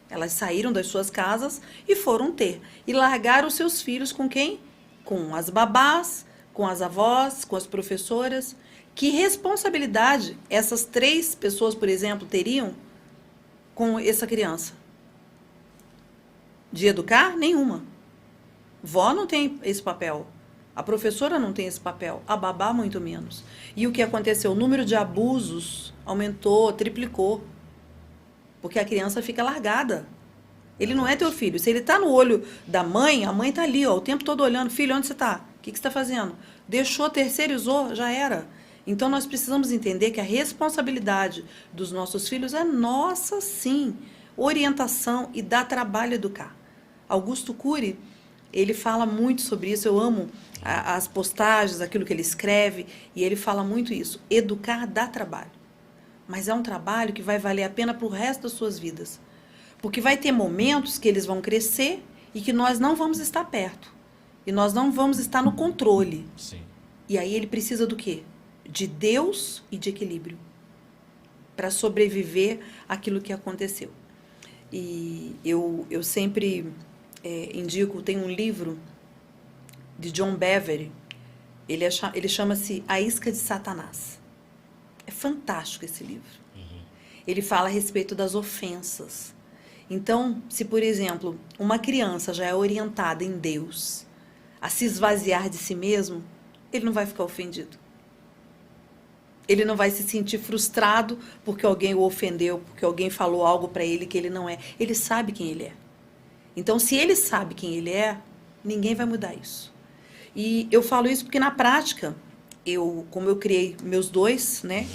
Elas saíram das suas casas e foram ter. E largaram os seus filhos com quem? Com as babás, com as avós, com as professoras. Que responsabilidade essas 3 pessoas, por exemplo, teriam com essa criança? De educar? Nenhuma. Vó não tem esse papel. A professora não tem esse papel. A babá, muito menos. E o que aconteceu? O número de abusos aumentou, triplicou. Porque a criança fica largada. Ele não é teu filho. Se ele está no olho da mãe, a mãe está ali, ó, o tempo todo olhando. Filho, onde você está? O que você está fazendo? Deixou, terceirizou, já era. Então, nós precisamos entender que a responsabilidade dos nossos filhos é nossa, sim. Orientação e dá trabalho educar. Augusto Cury, ele fala muito sobre isso. Eu amo as postagens, aquilo que ele escreve, e ele fala muito isso. Educar dá trabalho. Mas é um trabalho que vai valer a pena para o resto das suas vidas. Porque vai ter momentos que eles vão crescer e que nós não vamos estar perto. E nós não vamos estar no controle. Sim. E aí ele precisa do quê? De Deus e de equilíbrio. Para sobreviver àquilo que aconteceu. E eu sempre indico, tem um livro de John Bevere, ele chama-se A Isca de Satanás. É fantástico esse livro. Ele fala a respeito das ofensas. Então, se, por exemplo, uma criança já é orientada em Deus a se esvaziar de si mesmo, ele não vai ficar ofendido. Ele não vai se sentir frustrado porque alguém o ofendeu, porque alguém falou algo para ele que ele não é. Ele sabe quem ele é. Então, se ele sabe quem ele é, ninguém vai mudar isso. E eu falo isso porque, na prática, como eu criei meus 2, né,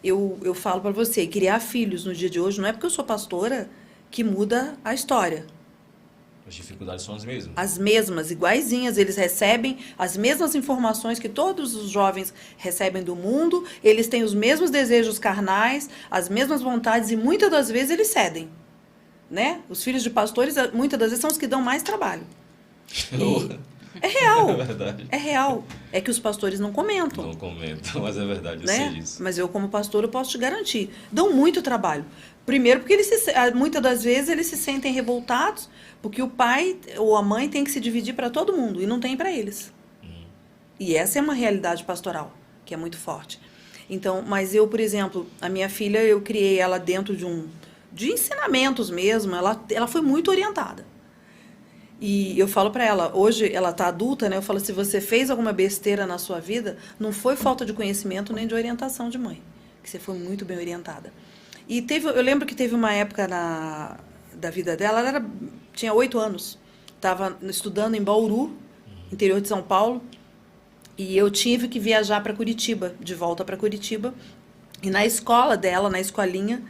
eu falo para você, criar filhos no dia de hoje não é porque eu sou pastora que muda a história. As dificuldades são as mesmas. As mesmas, iguaizinhas. Eles recebem as mesmas informações que todos os jovens recebem do mundo. Eles têm os mesmos desejos carnais, as mesmas vontades e muitas das vezes eles cedem. Né? Os filhos de pastores, muitas das vezes, são os que dão mais trabalho. É real. É verdade. É real. É que os pastores não comentam. Não comento, mas é verdade, eu Né? sei disso. Mas eu, como pastor, eu posso te garantir. Dão muito trabalho. Primeiro porque muitas das vezes eles se sentem revoltados porque o pai ou a mãe tem que se dividir para todo mundo e não tem para eles. E essa é uma realidade pastoral, que é muito forte. Então, mas eu, por exemplo, a minha filha, eu criei ela dentro de ensinamentos mesmo, ela foi muito orientada. E eu falo para ela, hoje ela está adulta, né? Eu falo, se você fez alguma besteira na sua vida, não foi falta de conhecimento nem de orientação de mãe, que você foi muito bem orientada. E eu lembro que teve uma época da vida dela, ela tinha 8 anos, estava estudando em Bauru, interior de São Paulo, e eu tive que viajar para Curitiba, de volta para Curitiba. E na escola dela, na escolinha,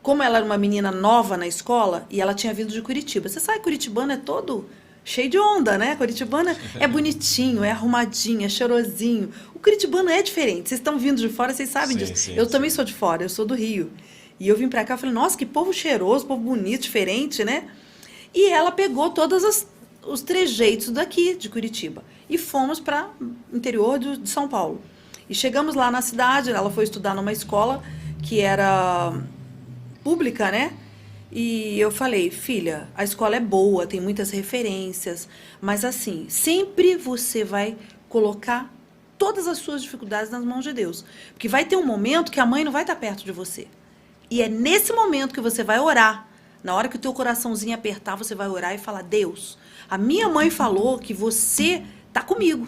como ela era uma menina nova na escola, e ela tinha vindo de Curitiba. Você sabe, curitibano é todo cheio de onda, né? Curitibano é bonitinho, é arrumadinho, é cheirosinho. O curitibano é diferente. Vocês estão vindo de fora, vocês sabem disso. Sim, Eu também sou de fora, eu sou do Rio. E eu vim para cá e falei, nossa, que povo cheiroso, povo bonito, diferente, né? E ela pegou todos os trejeitos daqui, de Curitiba. E fomos para o interior de São Paulo. E chegamos lá na cidade, ela foi estudar numa escola que era pública, né? E eu falei, filha, a escola é boa, tem muitas referências, mas assim, sempre você vai colocar todas as suas dificuldades nas mãos de Deus. Porque vai ter um momento que a mãe não vai estar perto de você. E é nesse momento que você vai orar. Na hora que o teu coraçãozinho apertar, você vai orar e falar, Deus, a minha mãe falou que você está comigo.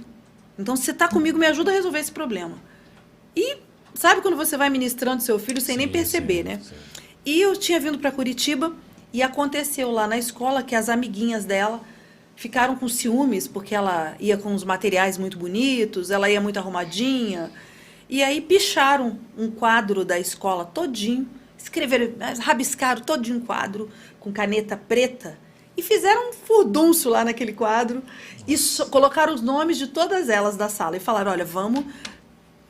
Então, se você está comigo, me ajuda a resolver esse problema. E sabe quando você vai ministrando seu filho sem nem perceber, né? Sim. E eu tinha vindo para Curitiba e aconteceu lá na escola que as amiguinhas dela ficaram com ciúmes porque ela ia com os materiais muito bonitos, ela ia muito arrumadinha. E aí picharam um quadro da escola todinho, escreveram, rabiscaram todinho um quadro com caneta preta e fizeram um furdúncio lá naquele quadro e colocaram os nomes de todas elas da sala e falaram, olha, vamos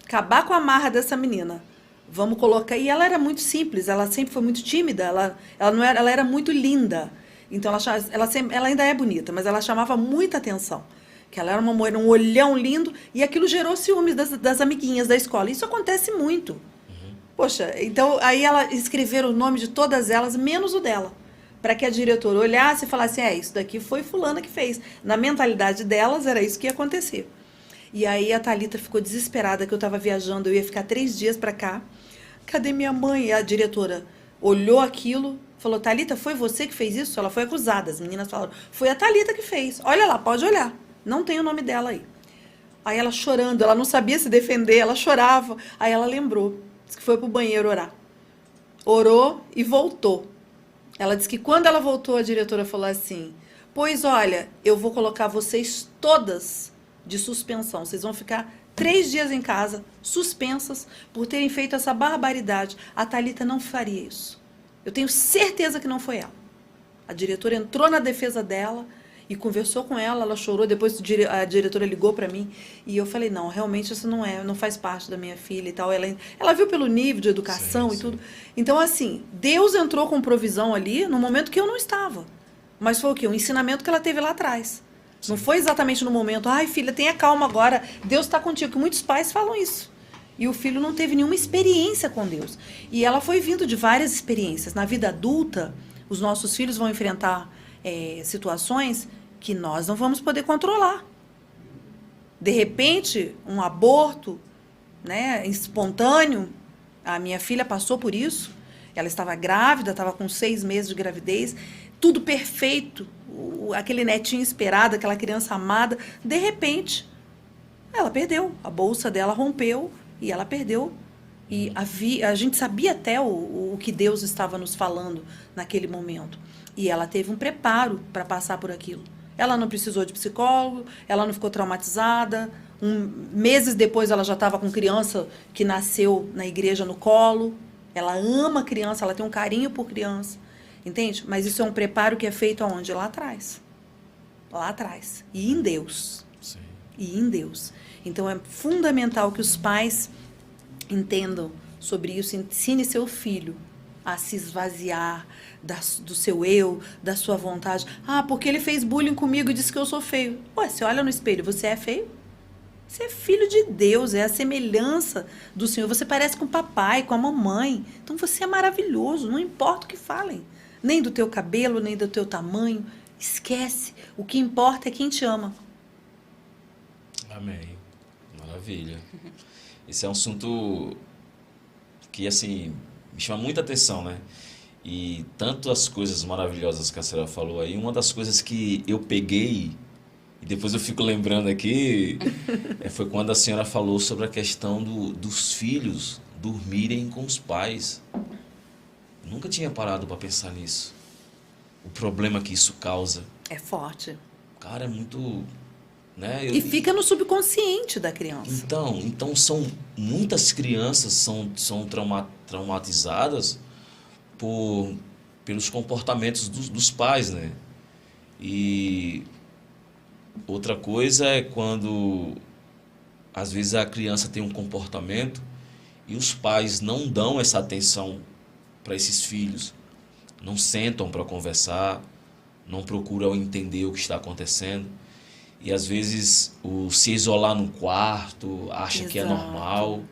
acabar com a marra dessa menina. Vamos colocar... E ela era muito simples, ela sempre foi muito tímida, ela era muito linda. Então, ela ainda é bonita, mas ela chamava muita atenção. Que ela era uma mulher, um olhão lindo, e aquilo gerou ciúmes das amiguinhas da escola. Isso acontece muito. Poxa, então, aí ela escreveram o nome de todas elas, menos o dela. Para que a diretora olhasse e falasse, isso daqui foi fulana que fez. Na mentalidade delas, era isso que ia acontecer. E aí a Thalita ficou desesperada que eu estava viajando, eu ia ficar 3 dias para cá. Cadê minha mãe? E a diretora olhou aquilo, falou, Thalita, foi você que fez isso? Ela foi acusada, as meninas falaram, foi a Thalita que fez. Olha lá, pode olhar. Não tem o nome dela aí. Aí ela chorando, ela não sabia se defender, ela chorava. Aí ela lembrou, disse que foi pro banheiro orar. Orou e voltou. Ela disse que quando ela voltou, a diretora falou assim, pois olha, eu vou colocar vocês todas de suspensão. Vocês vão ficar 3 dias em casa, suspensas, por terem feito essa barbaridade. A Thalita não faria isso. Eu tenho certeza que não foi ela. A diretora entrou na defesa dela e conversou com ela, ela chorou, depois a diretora ligou para mim e eu falei, não, realmente isso não faz parte da minha filha e tal. Ela viu pelo nível de educação e tudo. Então, assim, Deus entrou com provisão ali no momento que eu não estava. Mas foi o quê? Um ensinamento que ela teve lá atrás. Não foi exatamente no momento, ai filha, tenha calma agora, Deus está contigo, que muitos pais falam isso. E o filho não teve nenhuma experiência com Deus. E ela foi vindo de várias experiências. Na vida adulta, os nossos filhos vão enfrentar situações que nós não vamos poder controlar. De repente, um aborto, né, espontâneo, a minha filha passou por isso, ela estava grávida, estava com 6 meses de gravidez, tudo perfeito, aquele netinho esperado, aquela criança amada, de repente, ela perdeu, a bolsa dela rompeu e ela perdeu. E a gente sabia até o que Deus estava nos falando naquele momento. E ela teve um preparo para passar por aquilo. Ela não precisou de psicólogo, ela não ficou traumatizada. Meses depois ela já estava com criança que nasceu na igreja no colo. Ela ama criança, ela tem um carinho por criança. Entende? Mas isso é um preparo que é feito aonde? Lá atrás. Lá atrás. E em Deus. Sim. E em Deus. Então é fundamental que os pais entendam sobre isso, ensine seu filho a se esvaziar do seu eu, da sua vontade. Ah, porque ele fez bullying comigo e disse que eu sou feio. Ué, você olha no espelho, você é feio? Você é filho de Deus, é a semelhança do Senhor. Você parece com o papai, com a mamãe. Então você é maravilhoso, não importa o que falem. Nem do teu cabelo, nem do teu tamanho. Esquece. O que importa é quem te ama. Amém. Maravilha. Esse é um assunto que, assim, me chama muita atenção, né? E tanto as coisas maravilhosas que a senhora falou aí, uma das coisas que eu peguei, e depois eu fico lembrando aqui, foi quando a senhora falou sobre a questão dos filhos dormirem com os pais. Nunca tinha parado para pensar nisso. O problema que isso causa. É forte. Cara, é muito... Né? E fica no subconsciente da criança. Então muitas crianças são traumatizadas pelos comportamentos dos pais, né? E outra coisa é quando, às vezes, a criança tem um comportamento e os pais não dão essa atenção para esses filhos, não sentam para conversar, não procuram entender o que está acontecendo. E, às vezes, se isolar num quarto, acha que é normal.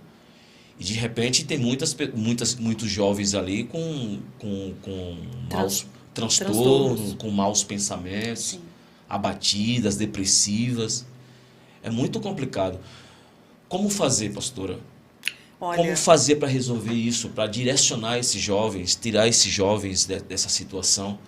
E, de repente, tem muitos jovens ali com maus transtornos, com maus pensamentos, Sim. abatidas, depressivas. É muito complicado. Como fazer, pastora? Olha, Como fazer para resolver isso, para direcionar esses jovens, tirar esses jovens dessa situação?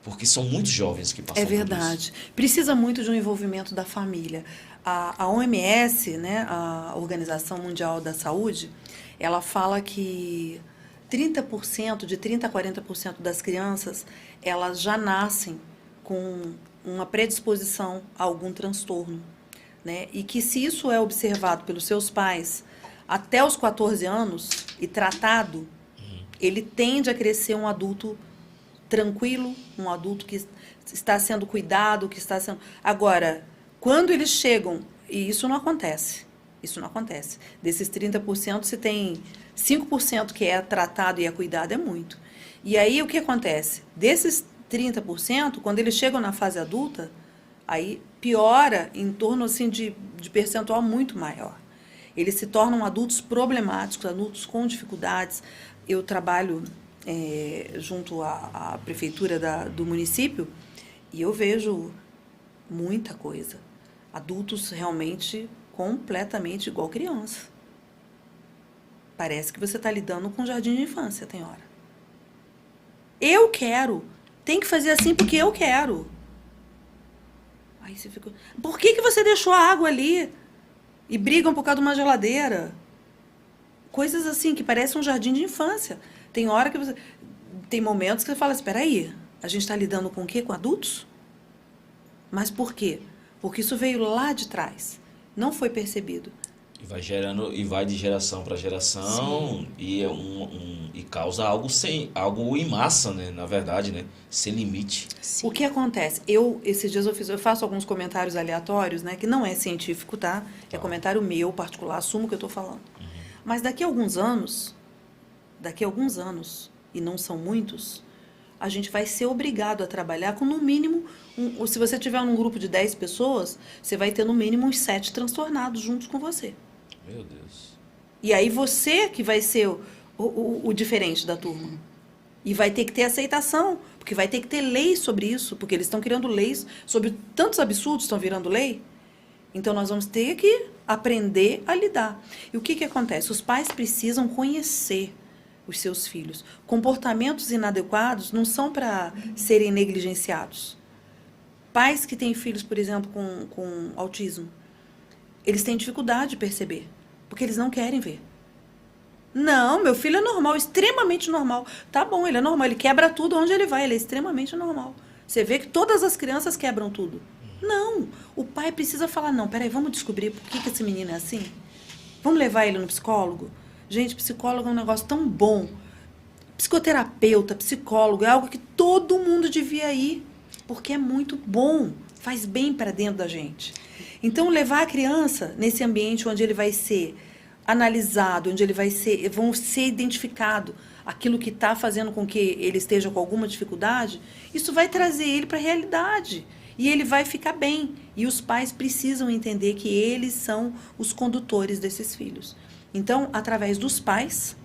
Porque são muitos jovens que passam é por verdade. isso. Precisa muito de um envolvimento da família. A OMS, né, a Organização Mundial da Saúde, ela fala que 30%, de 30% a 40% das crianças, elas já nascem com uma predisposição a algum transtorno, né? E que se isso é observado pelos seus pais até os 14 anos e tratado, ele tende a crescer um adulto tranquilo, um adulto que está sendo cuidado, que está sendo... Agora, quando eles chegam, e isso não acontece, desses 30%, se tem 5% que é tratado e é cuidado, é muito. E aí, o que acontece? Desses 30%, quando eles chegam na fase adulta, aí piora em torno assim, de percentual muito maior. Eles se tornam adultos problemáticos, adultos com dificuldades. Eu trabalho junto à prefeitura do município e eu vejo muita coisa. Adultos realmente completamente igual criança. Parece que você está lidando com jardim de infância, tem hora. Eu quero. Tem que fazer assim porque eu quero. Aí você fica... Por que você deixou a água ali? E brigam por causa de uma geladeira. Coisas assim, que parecem um jardim de infância. Tem hora que você... Tem momentos que você fala, espera aí, a gente está lidando com o quê? Com adultos? Mas por quê? Porque isso veio lá de trás. Não foi percebido. E vai gerando, e vai de geração para geração, e causa algo em massa, né? Na verdade, né? Sem limite. Sim. O que acontece? Esses dias eu faço alguns comentários aleatórios, né? Que não é científico, tá? É comentário meu, particular, assumo o que eu estou falando. Uhum. Mas daqui a alguns anos, e não são muitos, a gente vai ser obrigado a trabalhar com, no mínimo, se você tiver num grupo de 10 pessoas, você vai ter no mínimo uns 7 transtornados juntos com você. Meu Deus. E aí você que vai ser o diferente da turma. E vai ter que ter aceitação, porque vai ter que ter lei sobre isso, porque eles estão criando leis sobre tantos absurdos, estão virando lei. Então, nós vamos ter que aprender a lidar. E o que acontece? Os pais precisam conhecer os seus filhos. Comportamentos inadequados não são para serem negligenciados. Pais que têm filhos, por exemplo, com autismo, eles têm dificuldade de perceber, porque eles não querem ver. Não, meu filho é normal, extremamente normal. Tá bom, ele é normal, ele quebra tudo onde ele vai, ele é extremamente normal. Você vê que todas as crianças quebram tudo. Não, o pai precisa falar, não, peraí, vamos descobrir por que esse menino é assim? Vamos levar ele no psicólogo? Gente, psicólogo é um negócio tão bom. Psicoterapeuta, psicólogo, é algo que todo mundo devia ir, porque é muito bom, faz bem para dentro da gente. Então, levar a criança nesse ambiente onde ele vai ser analisado, onde vão ser identificado aquilo que está fazendo com que ele esteja com alguma dificuldade, isso vai trazer ele para a realidade. E ele vai ficar bem. E os pais precisam entender que eles são os condutores desses filhos. Então, através dos pais,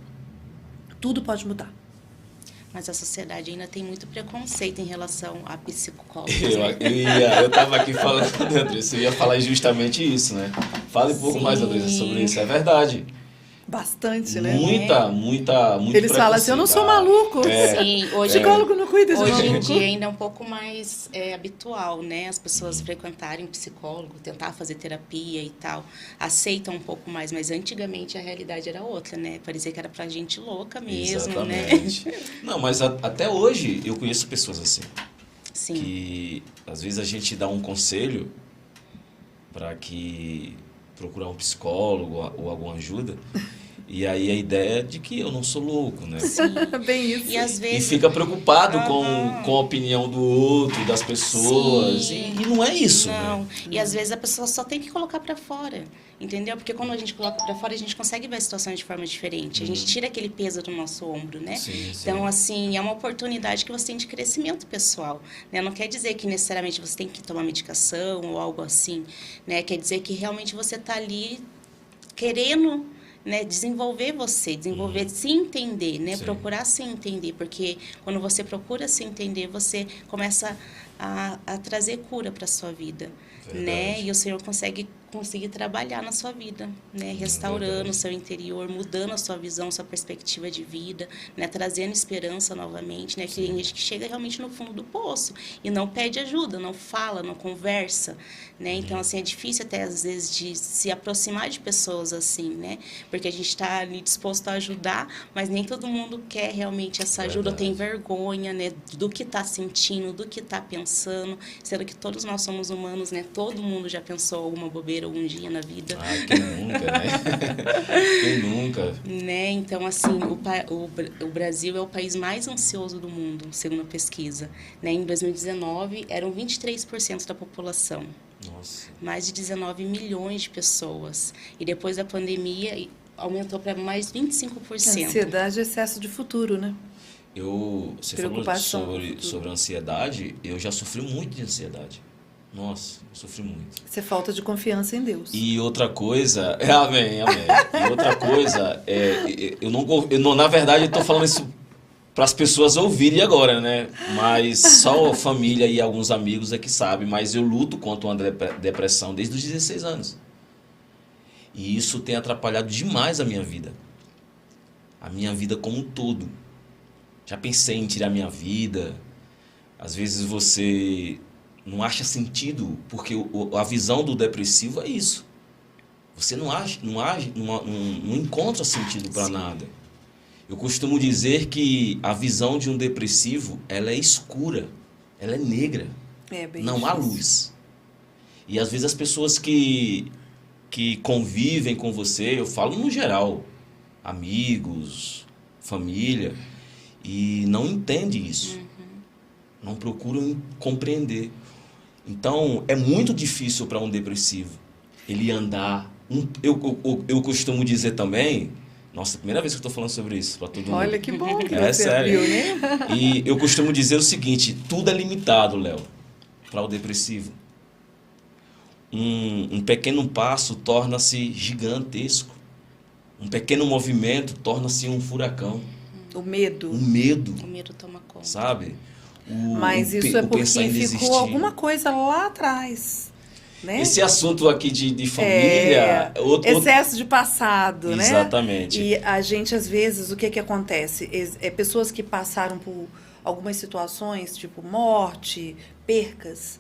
tudo pode mudar. Mas a sociedade ainda tem muito preconceito em relação a psicólogos. Eu estava aqui falando, Andressa, eu ia falar justamente isso, né? Fale um pouco mais, Andressa, sobre isso. É verdade. Bastante, né? Muito Eles falam assim, eu não sou maluco. Sim, hoje, psicólogo não cuida de hoje maluco. em dia ainda é um pouco mais habitual, né? As pessoas frequentarem psicólogo, tentar fazer terapia e tal. Aceitam um pouco mais, mas antigamente a realidade era outra, né? Parecia que era pra gente louca mesmo, exatamente, né? Não, mas até hoje eu conheço pessoas assim. Sim. que às vezes a gente dá um conselho para que procurar um psicólogo ou alguma ajuda, e aí a ideia é de que eu não sou louco, né? Bem isso. E às E vezes... fica preocupado Aham. com a opinião do outro, das pessoas. Sim. E não é isso, Não. né? E às vezes a pessoa só tem que colocar pra fora, entendeu? Porque quando a gente coloca pra fora, a gente consegue ver a situação de forma diferente. A gente tira aquele peso do nosso ombro, né? Sim, sim. Então, assim, é uma oportunidade que você tem de crescimento pessoal, né? Não quer dizer que necessariamente você tem que tomar medicação ou algo assim, né? Quer dizer que realmente você tá ali querendo, né, desenvolver você, se entender, né, Sim. procurar se entender, porque quando você procura se entender, você começa a trazer cura para sua vida, né, Verdade. e o Senhor conseguir trabalhar na sua vida, né, restaurando Verdade. o seu interior, mudando a sua visão, sua perspectiva de vida, né, trazendo esperança novamente, né, que tem gente que chega realmente no fundo do poço e não pede ajuda, não fala, não conversa, né, então assim é difícil até às vezes de se aproximar de pessoas assim, né, porque a gente está ali disposto a ajudar, mas nem todo mundo quer realmente essa ajuda, ou tem vergonha, né, do que está sentindo, do que está pensando, sendo que todos nós somos humanos, né, todo mundo já pensou alguma bobeira algum dia na vida. Ah, quem nunca, né? Quem nunca? Né? Então, assim, o Brasil é o país mais ansioso do mundo, segundo a pesquisa. Né? Em 2019, eram 23% da população. Nossa. Mais de 19 milhões de pessoas. E depois da pandemia, aumentou para mais 25%. Ansiedade é excesso de futuro, né? Você Preocupação falou com o futuro. sobre ansiedade, eu já sofri muito de ansiedade. Nossa, eu sofri muito. Isso é falta de confiança em Deus. E outra coisa, amém, amém. E outra coisa, na verdade, eu estou falando isso para as pessoas ouvirem agora, né? Mas só a família e alguns amigos é que sabem, mas eu luto contra uma depressão desde os 16 anos. E isso tem atrapalhado demais a minha vida. A minha vida como um todo. Já pensei em tirar minha vida. Às vezes você não acha sentido, porque a visão do depressivo é isso. Você não encontra sentido para nada. Eu costumo dizer que a visão de um depressivo, ela é escura, ela é negra. Não há luz. E às vezes as pessoas que convivem com você, eu falo no geral, amigos, família, e não entendem isso. Não procuram compreender. Então, é muito difícil para um depressivo ele andar. Eu costumo dizer também, nossa, primeira vez que eu estou falando sobre isso para todo mundo. Olha que bom que É você sério. abriu, né? E eu costumo dizer o seguinte, tudo é limitado, Léo, para o depressivo. Um pequeno passo torna-se gigantesco. Um pequeno movimento torna-se um furacão. O medo. Um medo. O medo toma conta. Sabe? Mas isso é porque pensar em ficou desistir. alguma coisa lá atrás. Né? Esse assunto aqui de família... Excesso de passado, né? Exatamente. E a gente, às vezes, o que acontece? Pessoas que passaram por algumas situações, tipo morte, percas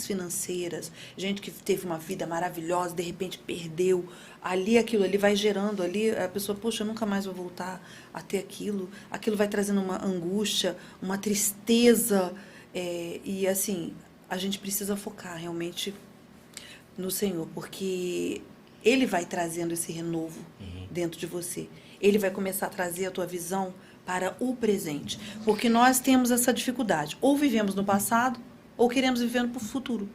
financeiras, gente que teve uma vida maravilhosa, de repente perdeu. Aquilo ali vai gerando, a pessoa, poxa, eu nunca mais vou voltar a ter aquilo. Aquilo vai trazendo uma angústia, uma tristeza. E, assim, a gente precisa focar realmente no Senhor, porque Ele vai trazendo esse renovo dentro de você. Ele vai começar a trazer a tua visão para o presente. Porque nós temos essa dificuldade. Ou vivemos no passado, ou queremos viver no futuro.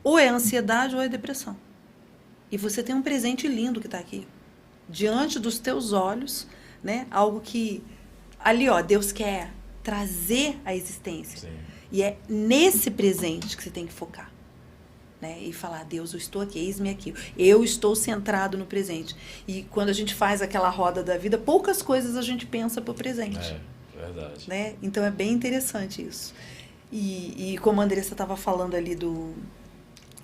Ou é ansiedade, ou é depressão. E você tem um presente lindo que está aqui. Diante dos teus olhos, né? Algo que ali, Deus quer trazer à existência. Sim. E é nesse presente que você tem que focar. Né? E falar, Deus, eu estou aqui, eis-me aqui. Eu estou centrado no presente. E quando a gente faz aquela roda da vida, poucas coisas a gente pensa para o presente. É, verdade. Né? Então é bem interessante isso. E como a Andressa estava falando ali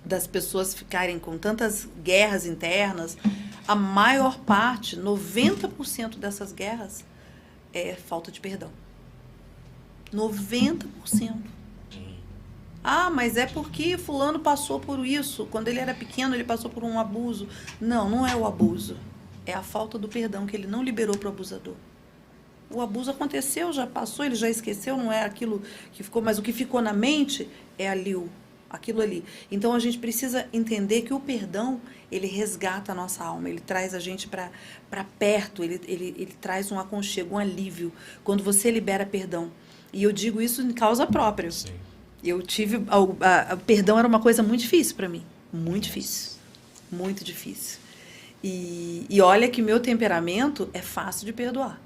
das pessoas ficarem com tantas guerras internas, a maior parte, 90% dessas guerras, é falta de perdão. 90%. Ah, mas é porque fulano passou por isso. Quando ele era pequeno, ele passou por um abuso. Não, não é o abuso. É a falta do perdão que ele não liberou para o abusador. O abuso aconteceu, já passou, ele já esqueceu, não é aquilo que ficou, mas o que ficou na mente é aquilo ali. Então a gente precisa entender que o perdão, ele resgata a nossa alma, ele traz a gente para perto, ele traz um aconchego, um alívio, quando você libera perdão. E eu digo isso em causa própria. Sim. Eu tive. Perdão era uma coisa muito difícil para mim. Muito difícil. Muito difícil. E olha que meu temperamento é fácil de perdoar.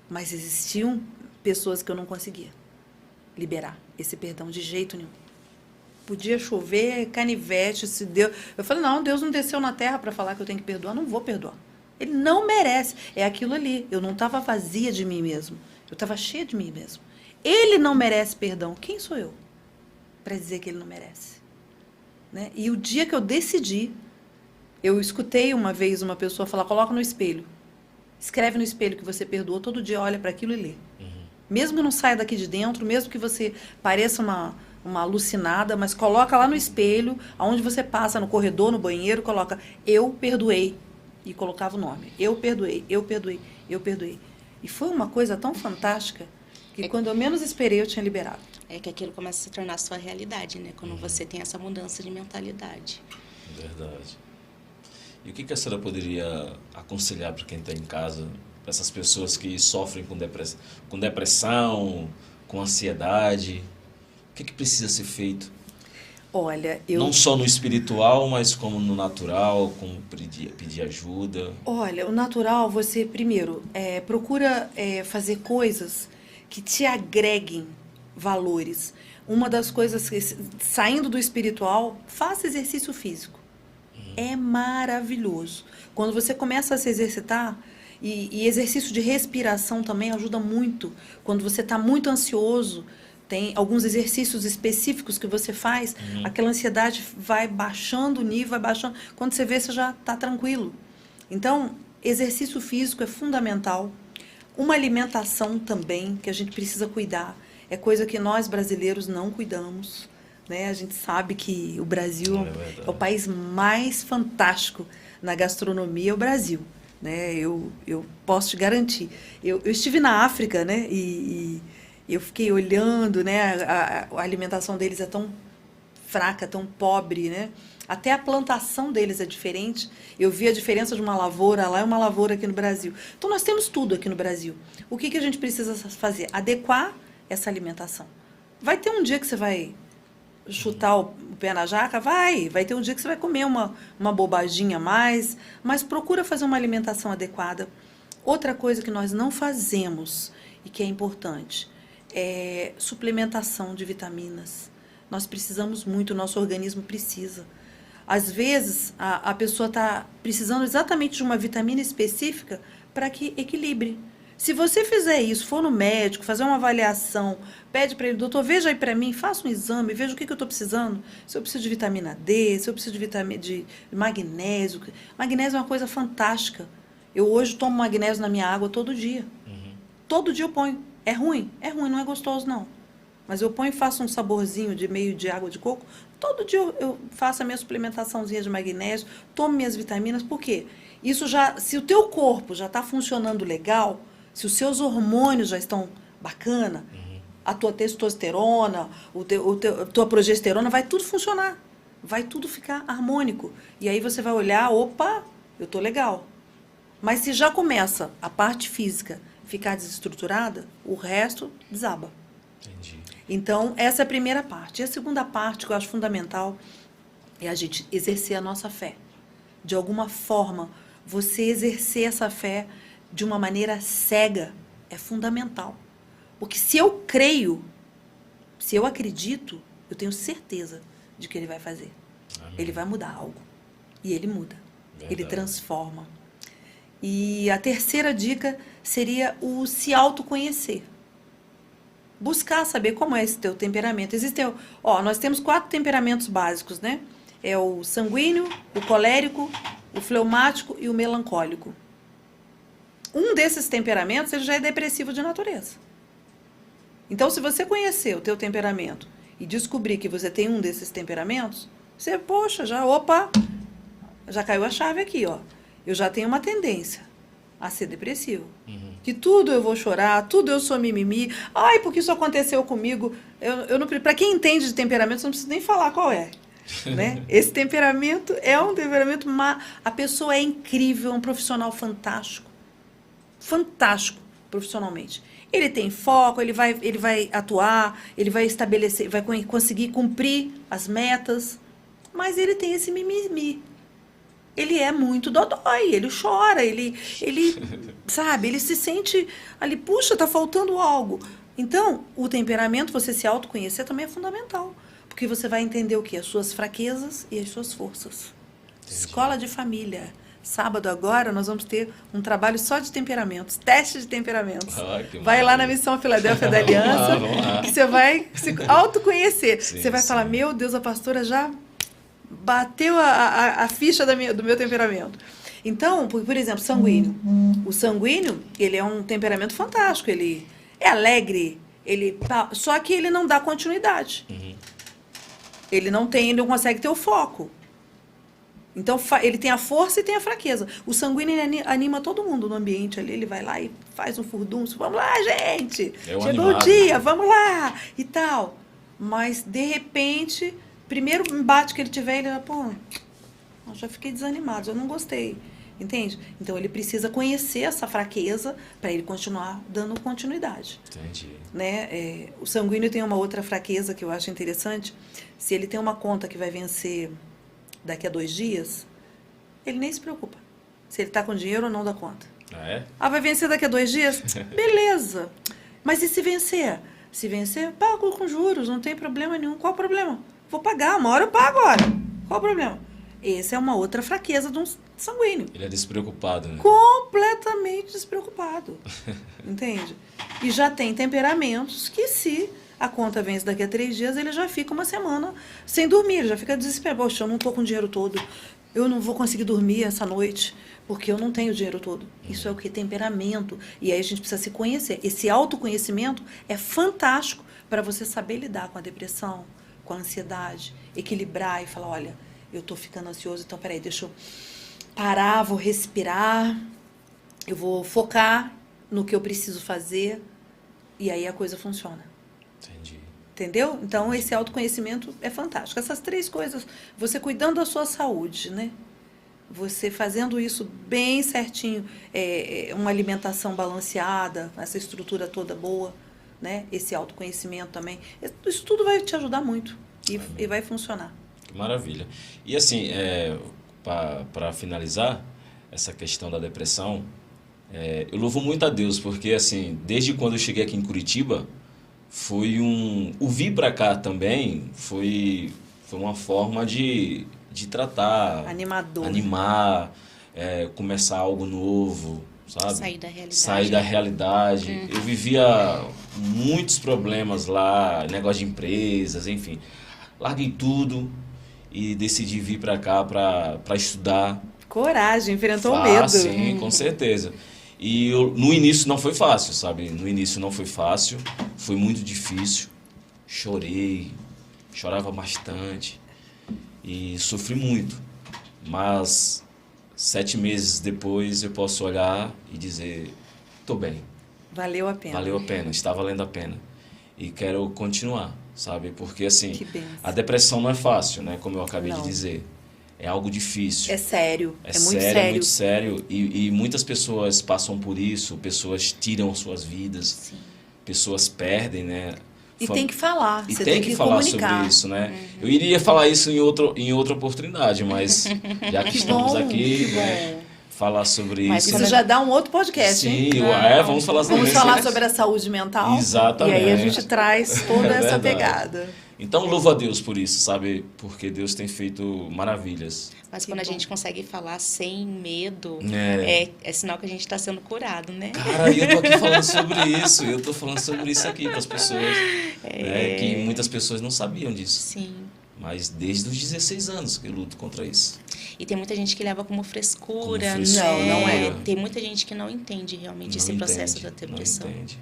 Mas existiam pessoas que eu não conseguia liberar esse perdão de jeito nenhum. Podia chover, canivete, se Deus. Eu falei, não, Deus não desceu na terra para falar que eu tenho que perdoar, não vou perdoar. Ele não merece. É aquilo ali. Eu não estava vazia de mim mesmo. Eu estava cheia de mim mesmo. Ele não merece perdão. Quem sou eu para dizer que ele não merece? Né? E o dia que eu decidi, eu escutei uma vez uma pessoa falar, coloca no espelho. Escreve no espelho que você perdoou, todo dia olha para aquilo e lê. Mesmo que não saia daqui de dentro, mesmo que você pareça uma alucinada, mas coloca lá no espelho, aonde você passa, no corredor, no banheiro, coloca, eu perdoei. E colocava o nome. Eu perdoei, eu perdoei, eu perdoei. E foi uma coisa tão fantástica que quando eu menos esperei, eu tinha liberado. É que aquilo começa a se tornar sua realidade, né? Quando você tem essa mudança de mentalidade. Verdade. E o que a senhora poderia aconselhar para quem está em casa, para essas pessoas que sofrem com depressão, com ansiedade? O que precisa ser feito? Olha, não só no espiritual, mas como no natural, como pedir ajuda. Olha, o natural, você primeiro procura fazer coisas que te agreguem valores. Uma das coisas que, saindo do espiritual, faça exercício físico. É maravilhoso. Quando você começa a se exercitar, e exercício de respiração também ajuda muito. Quando você está muito ansioso, tem alguns exercícios específicos que você faz, aquela ansiedade vai baixando o nível, vai baixando. Quando você vê, você já está tranquilo. Então, exercício físico é fundamental. Uma alimentação também, que a gente precisa cuidar. É coisa que nós brasileiros não cuidamos. Né? A gente sabe que o Brasil é o país mais fantástico na gastronomia, é o Brasil. Né? Eu posso te garantir. Eu estive na África, né? E eu fiquei olhando, né? A alimentação deles é tão fraca, tão pobre, né? Até a plantação deles é diferente. Eu vi a diferença de uma lavoura lá e uma lavoura aqui no Brasil. Então, nós temos tudo aqui no Brasil. O que a gente precisa fazer? Adequar essa alimentação. Vai ter um dia que você vai chutar o pé na jaca? Vai ter um dia que você vai comer uma bobaginha a mais, mas procura fazer uma alimentação adequada. Outra coisa que nós não fazemos e que é importante é suplementação de vitaminas. Nós precisamos muito, o nosso organismo precisa. Às vezes, a pessoa está precisando exatamente de uma vitamina específica para que equilibre. Se você fizer isso, for no médico, fazer uma avaliação, pede para ele, doutor, veja aí para mim, faça um exame, veja o que eu estou precisando. Se eu preciso de vitamina D, se eu preciso de magnésio. Magnésio é uma coisa fantástica. Eu hoje tomo magnésio na minha água todo dia. Todo dia eu ponho. É ruim, não é gostoso não. Mas eu ponho e faço um saborzinho de meio de água de coco. Todo dia eu faço a minha suplementaçãozinha de magnésio, tomo minhas vitaminas, por quê? Isso já, se o teu corpo já está funcionando legal, se os seus hormônios já estão bacana, a tua testosterona, a tua progesterona, vai tudo funcionar. Vai tudo ficar harmônico. E aí você vai olhar, opa, eu tô legal. Mas se já começa a parte física ficar desestruturada, o resto desaba. Entendi. Então, essa é a primeira parte. E a segunda parte, que eu acho fundamental, é a gente exercer a nossa fé. De alguma forma, você exercer essa fé de uma maneira cega é fundamental. Porque se eu creio, se eu acredito, eu tenho certeza de que ele vai fazer. Amém. Ele vai mudar algo. E ele muda. Verdade. Ele transforma. E a terceira dica seria o se autoconhecer. Buscar saber como é esse teu temperamento. Nós temos 4 temperamentos básicos, né? É o sanguíneo, o colérico, o fleumático e o melancólico. Um desses temperamentos, ele já é depressivo de natureza. Então, se você conhecer o teu temperamento e descobrir que você tem um desses temperamentos, você, já caiu a chave aqui, ó. Eu já tenho uma tendência a ser depressivo. Que tudo eu vou chorar, tudo eu sou mimimi. Ai, porque isso aconteceu comigo. Eu não, para quem entende de temperamento, você não precisa nem falar qual é. Né? Esse temperamento é um temperamento... A pessoa é incrível, é um profissional fantástico. Fantástico, profissionalmente. Ele tem foco, ele vai atuar, ele vai estabelecer, vai conseguir cumprir as metas, mas ele tem esse mimimi. Ele é muito dodói, ele chora, ele sabe, ele se sente ali, puxa, tá faltando algo. Então, o temperamento, você se autoconhecer também é fundamental, porque você vai entender o quê? As suas fraquezas e as suas forças. Entendi. Escola de família. Sábado agora nós vamos ter um trabalho só de temperamentos, teste de temperamentos. Vai lá na Missão Filadélfia da Aliança, vamos lá. que você vai se autoconhecer. Sim, você vai sim. falar, meu Deus, a pastora já bateu a ficha do meu temperamento. Então, por exemplo, sanguíneo. O sanguíneo, ele é um temperamento fantástico, ele é alegre, só que ele não dá continuidade. Ele não consegue ter o foco. Então, ele tem a força e tem a fraqueza. O sanguíneo ele anima todo mundo no ambiente ali. Ele vai lá e faz um furdunço. Vamos lá, gente! É o Chegou animado, o dia, né? vamos lá! E tal. Mas, de repente, primeiro embate que ele tiver, ele vai, pô, eu já fiquei desanimado, eu não gostei. Entende? Então, ele precisa conhecer essa fraqueza para ele continuar dando continuidade. Entendi. Né? O sanguíneo tem uma outra fraqueza que eu acho interessante. Se ele tem uma conta que vai vencer daqui a 2 dias, ele nem se preocupa se ele está com dinheiro ou não da conta. Ah, é? Vai vencer daqui a 2 dias? Beleza. Mas e se vencer? Se vencer, pago com juros, não tem problema nenhum. Qual o problema? Vou pagar, uma hora eu pago, olha. Qual o problema? Essa é uma outra fraqueza de um sanguíneo. Ele é despreocupado, né? Completamente despreocupado. Entende? E já tem temperamentos que, se a conta vence daqui a 3 dias, ele já fica uma semana sem dormir, ele já fica desesperado. Poxa, eu não estou com o dinheiro todo, eu não vou conseguir dormir essa noite, porque eu não tenho o dinheiro todo. Isso é o que? Temperamento. E aí a gente precisa se conhecer. Esse autoconhecimento é fantástico para você saber lidar com a depressão, com a ansiedade, equilibrar e falar, olha, eu estou ficando ansioso, então peraí, deixa eu parar, vou respirar, eu vou focar no que eu preciso fazer, e aí a coisa funciona. Entendi. Entendeu? Então, esse autoconhecimento é fantástico. Essas 3 coisas, você cuidando da sua saúde, né? Você fazendo isso bem certinho, uma alimentação balanceada, essa estrutura toda boa, né? Esse autoconhecimento também. Isso tudo vai te ajudar muito e vai funcionar. Que maravilha. E assim, para finalizar essa questão da depressão, eu louvo muito a Deus, porque assim, desde quando eu cheguei aqui em Curitiba, o vir para cá também foi uma forma de tratar, Animador. animar, começar algo novo, sabe? Sair da realidade. Sair da realidade. Eu vivia muitos problemas lá, negócio de empresas, enfim. Larguei tudo e decidi vir para cá para estudar. Coragem, enfrentou o medo. Sim, com certeza. E no início não foi fácil, sabe? No início não foi fácil, foi muito difícil. Chorei, chorava bastante e sofri muito. Mas 7 meses depois eu posso olhar e dizer, tô bem. Valeu a pena. Valeu a pena, está valendo a pena. E quero continuar, sabe? Porque assim, Que bênção. a depressão não é fácil, né? Como eu acabei Não. de dizer. É algo difícil. É sério. É muito sério, sério. é muito sério. E muitas pessoas passam por isso, pessoas tiram suas vidas, Sim. pessoas perdem, né? E tem que falar. E Você tem que falar comunicar. sobre isso, né? Eu iria falar isso em outra oportunidade, mas já que Que estamos bom, aqui, que né? bom. Falar sobre Mas isso. Isso já dá um outro podcast, Sim, hein? vamos falar sobre Vamos isso. falar sobre a saúde mental. Exatamente. E aí a gente traz toda É essa verdade. pegada. Então, louvo a Deus por isso, sabe? Porque Deus tem feito maravilhas. Mas Que quando a bom. gente consegue falar sem medo, É. é sinal que a gente está sendo curado, né? Cara, eu tô aqui falando sobre isso. Eu tô falando sobre isso aqui para as pessoas. Né? Que muitas pessoas não sabiam disso. Sim. Mas desde os 16 anos que eu luto contra isso. E tem muita gente que leva como frescura, Como né? frescura. Não é. Tem muita gente que não entende realmente esse Não processo entende, da depressão. Não entende.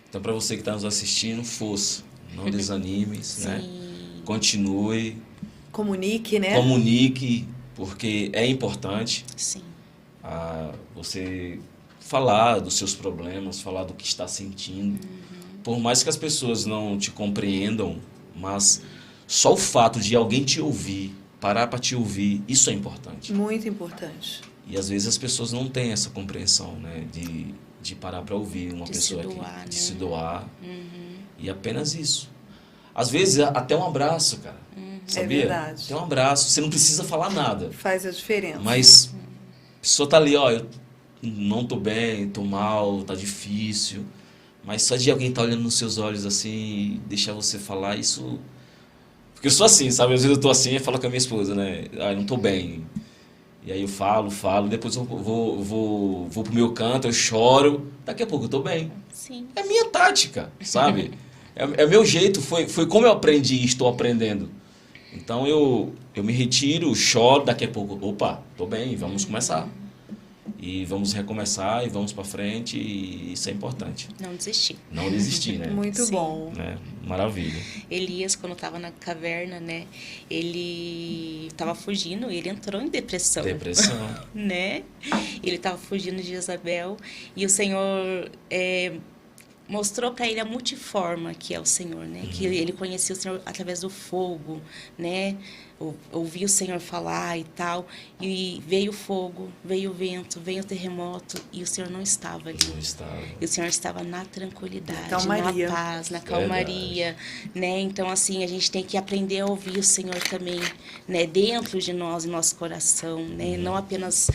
Então, para você que está nos assistindo, força. Não desanime, né? Sim. Continue, Comunique, né? comunique, porque é importante Sim. você falar dos seus problemas, falar do que está sentindo. Por mais que as pessoas não te compreendam, mas só o fato de alguém te ouvir, parar para te ouvir, isso é importante. Muito importante. E às vezes as pessoas não têm essa compreensão, né? De parar para ouvir uma pessoa doar, de né? se doar. E apenas isso. Às vezes até um abraço, cara. Sabia? É verdade. Até um abraço. Você não precisa falar nada. Faz a diferença. Mas a pessoa tá ali, ó, eu não tô bem, tô mal, tá difícil. Mas só de alguém tá olhando nos seus olhos assim e deixar você falar, isso... Porque eu sou assim, sabe? Às vezes eu tô assim e falo com a minha esposa, né? Ah, eu não tô bem. E aí eu falo, depois eu vou pro meu canto, eu choro. Daqui a pouco eu tô bem. Sim. É minha tática, sabe? É meu jeito, foi como eu aprendi e estou aprendendo. Então eu me retiro, choro, daqui a pouco, opa, tô bem, vamos começar. E vamos recomeçar e vamos para frente, e isso é importante. Não desistir. Não desistir, né? Muito Sim. bom. Né? Maravilha. Elias, quando estava na caverna, né? Ele estava fugindo, ele entrou em depressão. Depressão. Né? Ele estava fugindo de Jezabel e o Senhor mostrou para ele a multiforma que é o Senhor, né? Que ele conhecia o Senhor através do fogo, né? Ouvia o Senhor falar e tal, e veio o fogo, veio o vento, veio o terremoto, e o Senhor não estava ali. Não estava. E o Senhor estava na tranquilidade, Calmaria. na paz, na calmaria, né? Então, assim, a gente tem que aprender a ouvir o Senhor também, né? Dentro de nós, em nosso coração, né? Não apenas,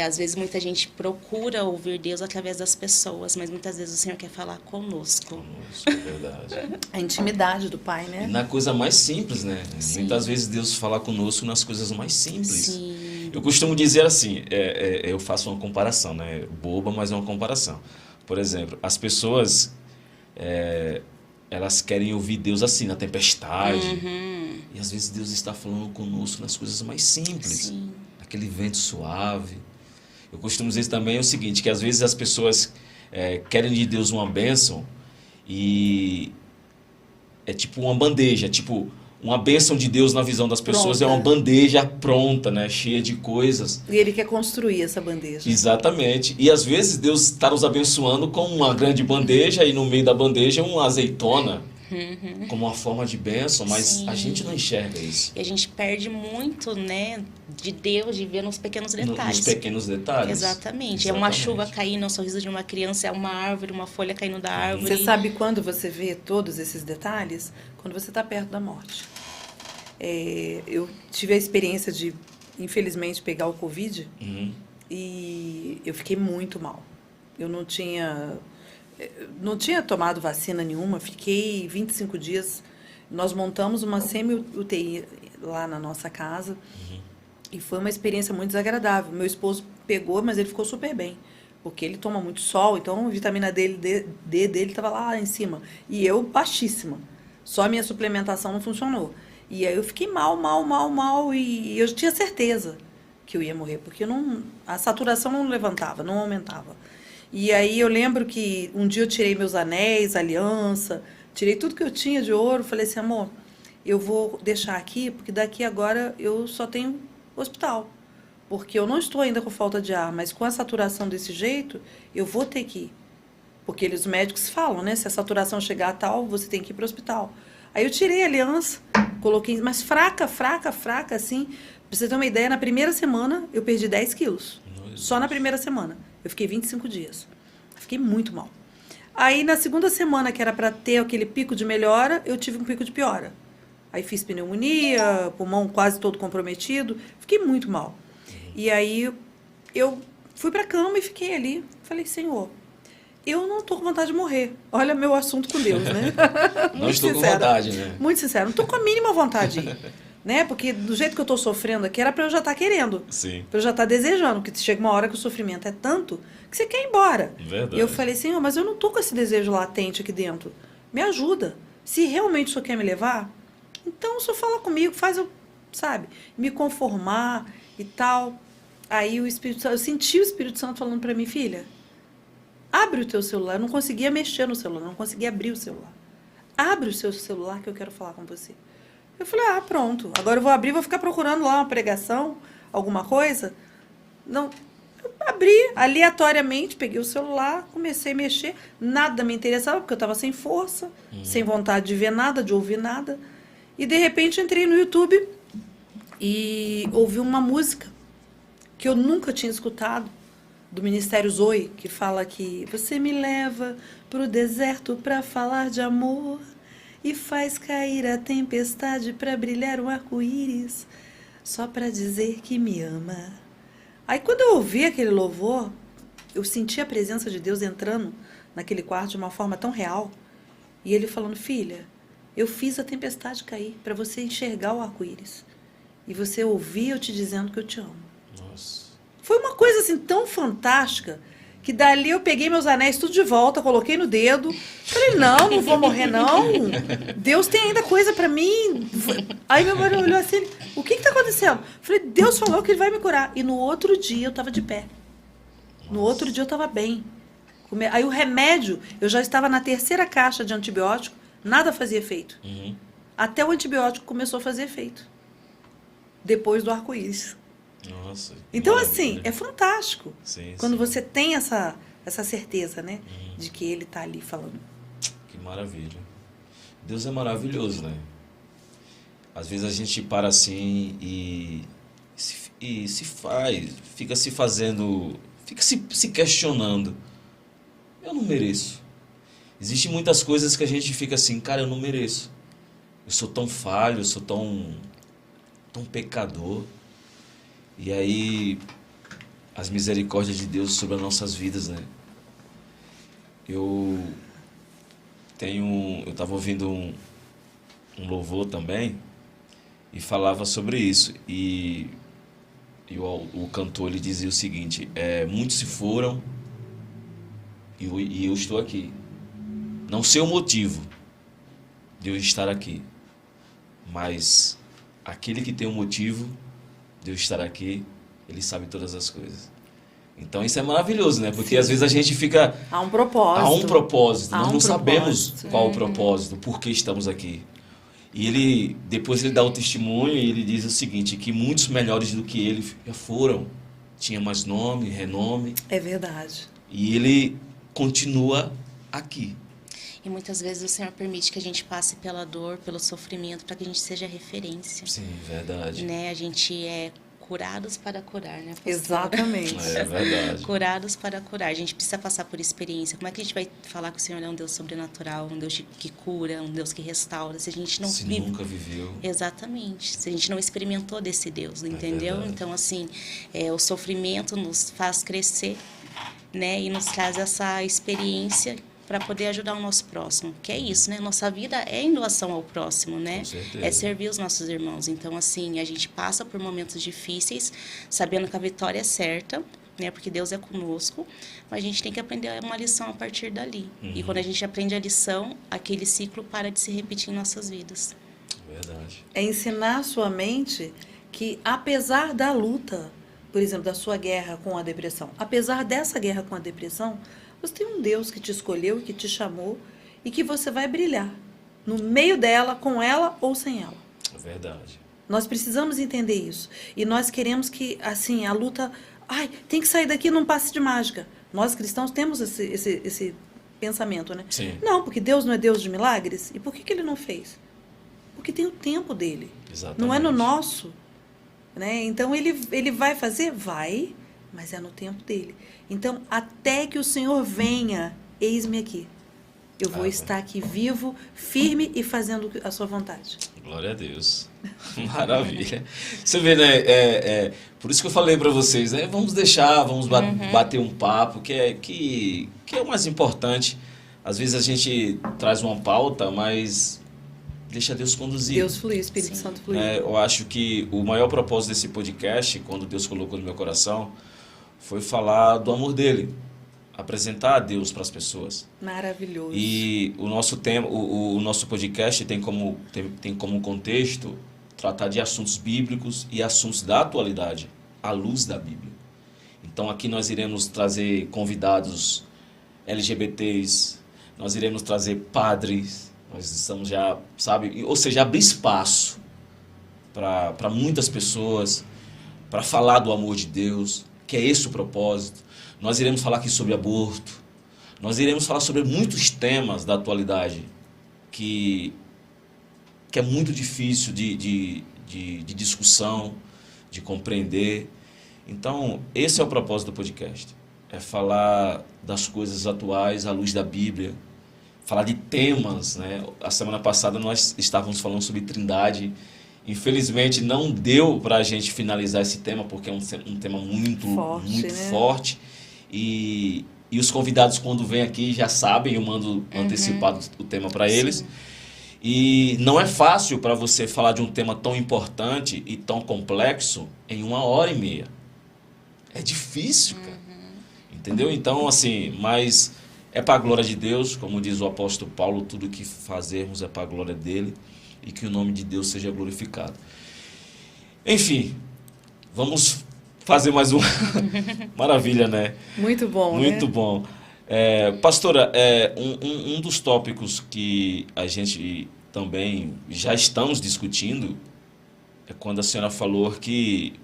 às vezes, muita gente procura ouvir Deus através das pessoas, mas muitas vezes o Senhor quer falar conosco. Isso é verdade. A intimidade do Pai, E né? na coisa mais simples, né? Sim. Muitas vezes Deus fala conosco nas coisas mais simples. Sim. Eu costumo dizer assim, eu faço uma comparação, né? Boba, mas é uma comparação. Por exemplo, as pessoas, elas querem ouvir Deus assim, na tempestade. E às vezes Deus está falando conosco nas coisas mais simples. Sim. Aquele vento suave. Eu costumo dizer também o seguinte, que às vezes as pessoas querem de Deus uma bênção e é tipo uma bandeja, tipo... Uma bênção de Deus na visão das pessoas Pronta. é uma bandeja pronta, né? Cheia de coisas. E Ele quer construir essa bandeja. Exatamente. E às vezes Deus está nos abençoando com uma grande bandeja e no meio da bandeja uma azeitona. Como uma forma de bênção, mas Sim. a gente não enxerga isso. E a gente perde muito, né, de Deus, de ver nos pequenos detalhes. Nos pequenos detalhes. Exatamente. É uma chuva caindo, é um sorriso de uma criança, é uma árvore, uma folha caindo da árvore. Você sabe quando você vê todos esses detalhes? Quando você está perto da morte. Eu tive a experiência de, infelizmente, pegar o Covid e eu fiquei muito mal. Eu não tinha tomado vacina nenhuma, fiquei 25 dias. Nós montamos uma semi-UTI lá na nossa casa e foi uma experiência muito desagradável. Meu esposo pegou, mas ele ficou super bem, porque ele toma muito sol, então a vitamina D dele estava lá em cima. E eu, baixíssima. Só a minha suplementação não funcionou. E aí eu fiquei mal, e eu tinha certeza que eu ia morrer, porque a saturação não levantava, não aumentava. E aí eu lembro que um dia eu tirei meus anéis, aliança, tirei tudo que eu tinha de ouro, falei assim, amor, eu vou deixar aqui, porque daqui agora eu só tenho hospital. Porque eu não estou ainda com falta de ar, mas com a saturação desse jeito, eu vou ter que ir. Porque os médicos falam, né? Se a saturação chegar a tal, você tem que ir para o hospital. Aí eu tirei a aliança, coloquei, mas fraca, assim. Pra você ter uma ideia, na primeira semana eu perdi 10 quilos. Só na primeira semana. Eu fiquei 25 dias. Fiquei muito mal. Aí na segunda semana, que era para ter aquele pico de melhora, eu tive um pico de piora. Aí fiz pneumonia, pulmão quase todo comprometido. Fiquei muito mal. E aí eu fui para a cama e fiquei ali. Falei, Senhor, eu não estou com vontade de morrer. Olha meu assunto com Deus, né? Não estou com vontade, né? Muito sincero. Não estou com a mínima vontade de ir. Né? Porque do jeito que eu estou sofrendo aqui, era para eu já estar querendo. Sim. Para eu já estar desejando. Porque chega uma hora que o sofrimento é tanto que você quer ir embora. Verdade. E eu falei, Senhor, mas eu não estou com esse desejo latente aqui dentro. Me ajuda. Se realmente o Senhor quer me levar, então o Senhor fala comigo, faz eu, sabe, me conformar e tal. Aí eu senti o Espírito Santo falando para mim, filha, abre o teu celular. Eu não conseguia mexer no celular, não conseguia abrir o celular. Abre o seu celular que eu quero falar com você. Eu falei, pronto. Agora eu vou abrir, vou ficar procurando lá uma pregação, alguma coisa. Não, eu abri aleatoriamente, peguei o celular, comecei a mexer, nada me interessava, porque eu estava sem força, sem vontade de ver nada, de ouvir nada. E de repente entrei no YouTube e ouvi uma música que eu nunca tinha escutado, do Ministério Zoe, que fala que você me leva pro deserto para falar de amor e faz cair a tempestade para brilhar um arco-íris, só para dizer que me ama. Aí quando eu ouvi aquele louvor, eu senti a presença de Deus entrando naquele quarto de uma forma tão real. E ele falando, filha, eu fiz a tempestade cair para você enxergar o arco-íris. E você ouvir eu te dizendo que eu te amo. Nossa. Foi uma coisa assim tão fantástica que dali eu peguei meus anéis tudo de volta, coloquei no dedo. Falei, não vou morrer não. Deus tem ainda coisa para mim. Aí meu marido olhou assim, o que está acontecendo? Falei, Deus falou que ele vai me curar. E no outro dia eu estava de pé. No outro dia eu estava bem. Aí o remédio, eu já estava na 3ª caixa de antibiótico, nada fazia efeito. Até o antibiótico começou a fazer efeito. Depois do arco-íris. Nossa. Então, maravilha. assim, é fantástico. Sim, quando sim. você tem essa certeza, né? De que ele está ali falando. Que maravilha. Deus é maravilhoso, né? Às vezes a gente para assim e se faz, fica se fazendo, fica se questionando. Eu não mereço. Existem muitas coisas que a gente fica assim, cara, eu não mereço. Eu sou tão falho, eu sou tão pecador. E aí, as misericórdias de Deus sobre as nossas vidas, né? Eu estava ouvindo um louvor também e falava sobre isso. E o cantor ele dizia o seguinte, muitos se foram e eu estou aqui. Não sei o motivo de eu estar aqui, mas aquele que tem um motivo de eu estar aqui, ele sabe todas as coisas. Então isso é maravilhoso, né? Porque às vezes a gente fica... Há um propósito. Há um propósito. Nós não sabemos propósito. qual o propósito, por que estamos aqui. E depois ele dá o testemunho e ele diz o seguinte, que muitos melhores do que ele já foram. Tinha mais nome, renome. É verdade. E ele continua aqui. E muitas vezes o Senhor permite que a gente passe pela dor, pelo sofrimento, para que a gente seja referência. Sim, verdade. Né? A gente é curados para curar, né, pastor? Exatamente. É verdade. Curados para curar. A gente precisa passar por experiência. Como é que a gente vai falar que o Senhor é um Deus sobrenatural, um Deus que cura, um Deus que restaura, se a gente não Se nunca viveu. Exatamente. Se a gente não experimentou desse Deus, entendeu? Verdade. Então, assim, o sofrimento nos faz crescer, né? E nos traz essa experiência para poder ajudar o nosso próximo. Que é isso, né? Nossa vida é em doação ao próximo, né? Com certeza. É servir os nossos irmãos. Então, assim, a gente passa por momentos difíceis, sabendo que a vitória é certa, né? Porque Deus é conosco, mas a gente tem que aprender uma lição a partir dali. E quando a gente aprende a lição, aquele ciclo para de se repetir em nossas vidas. Verdade. É ensinar a sua mente que, apesar da luta, por exemplo, da sua guerra com a depressão, apesar dessa guerra com a depressão, você tem um Deus que te escolheu, que te chamou e que você vai brilhar no meio dela, com ela ou sem ela. É verdade. Nós precisamos entender isso. E nós queremos que, assim, a luta... Ai, tem que sair daqui num passe de mágica. Nós cristãos temos esse pensamento, né? Sim. Não, porque Deus não é Deus de milagres. E por que ele não fez? Porque tem o tempo dele. Exatamente. Não é no nosso. Né? Então, ele vai fazer? Vai, mas é no tempo dele. Então, até que o Senhor venha, eis-me aqui. Eu vou estar aqui vivo, firme e fazendo a sua vontade. Glória a Deus. Maravilha. Você vê, né? Por isso que eu falei para vocês, né? Vamos bater um papo, que é o mais importante. Às vezes a gente traz uma pauta, mas deixa Deus conduzir. Deus flui, o Espírito Sim. Santo flui. Eu acho que o maior propósito desse podcast, quando Deus colocou no meu coração, foi falar do amor dele. Apresentar a Deus para as pessoas. Maravilhoso. E o nosso tema, o nosso podcast tem como contexto tratar de assuntos bíblicos e assuntos da atualidade, à luz da Bíblia. Então aqui nós iremos trazer convidados LGBTs, nós iremos trazer padres, nós estamos já, sabe, ou seja, abrir espaço para muitas pessoas, para falar do amor de Deus, que é esse o propósito. Nós iremos falar aqui sobre aborto. Nós iremos falar sobre muitos temas da atualidade que é muito difícil de discussão, de compreender. Então, esse é o propósito do podcast. É falar das coisas atuais à luz da Bíblia, falar de temas, né? A semana passada nós estávamos falando sobre Trindade. Infelizmente não deu para a gente finalizar esse tema, porque é um tema muito forte. E os convidados, quando vêm aqui, já sabem, eu mando antecipado o tema para eles. Sim. E não é fácil para você falar de um tema tão importante e tão complexo em 1h30. É difícil, cara. Entendeu? Então, assim, mas é para a glória de Deus, como diz o apóstolo Paulo, tudo que fazermos é para a glória dele e que o nome de Deus seja glorificado. Enfim, vamos fazer mais um. Maravilha, né? Muito bom, Muito né? bom. Pastora, um dos tópicos que a gente também já estamos discutindo é quando a senhora falou que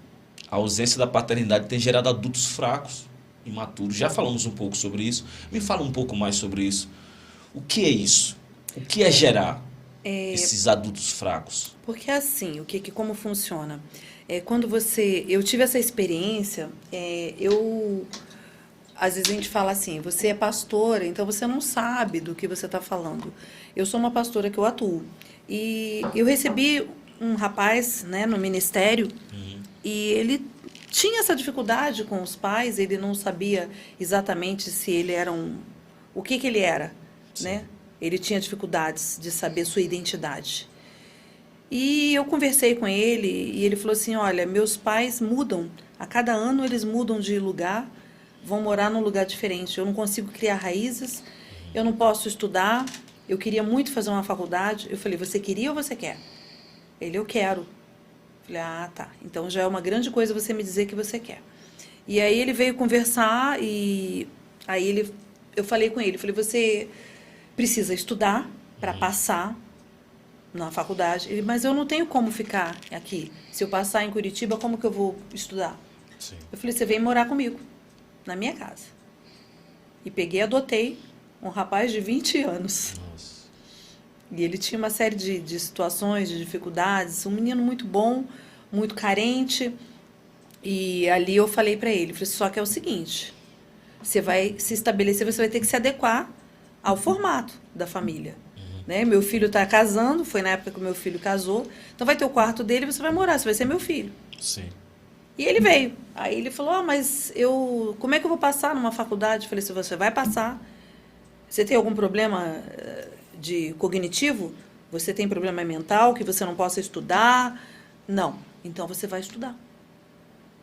a ausência da paternidade tem gerado adultos fracos, imaturos. Já falamos um pouco sobre isso. Me fala um pouco mais sobre isso. O que é isso? O que é gerar esses adultos fracos? Porque assim, como funciona? Quando eu tive essa experiência, às vezes a gente fala assim, você é pastora, então você não sabe do que você está falando. Eu sou uma pastora que eu atuo. E eu recebi um rapaz, né, no ministério, e ele tinha essa dificuldade com os pais, ele não sabia exatamente se ele era o que ele era, né? Ele tinha dificuldades de saber sua identidade. E eu conversei com ele e ele falou assim, olha, meus pais mudam, a cada ano eles mudam de lugar, vão morar num lugar diferente. Eu não consigo criar raízes, eu não posso estudar, eu queria muito fazer uma faculdade. Eu falei, você queria ou você quer? Ele, eu quero. Eu falei, ah, tá. Então já é uma grande coisa você me dizer que você quer. E aí ele veio conversar e aí eu falei com ele, falei, você precisa estudar para passar na faculdade. Ele, mas eu não tenho como ficar aqui. Se eu passar em Curitiba, como que eu vou estudar? Sim. Eu falei, você vem morar comigo, na minha casa. E peguei e adotei um rapaz de 20 anos. Nossa. E ele tinha uma série de situações, de dificuldades. Um menino muito bom, muito carente. E ali eu falei para ele, falei, só que é o seguinte, você vai se estabelecer, você vai ter que se adequar ao formato da família. Né? Meu filho está casando, foi na época que o meu filho casou, então vai ter o quarto dele e você vai morar, você vai ser meu filho. Sim. E ele veio. Aí ele falou, mas como é que eu vou passar numa faculdade? Eu falei, se você vai passar, você tem algum problema de cognitivo? Você tem problema mental que você não possa estudar? Não. Então você vai estudar.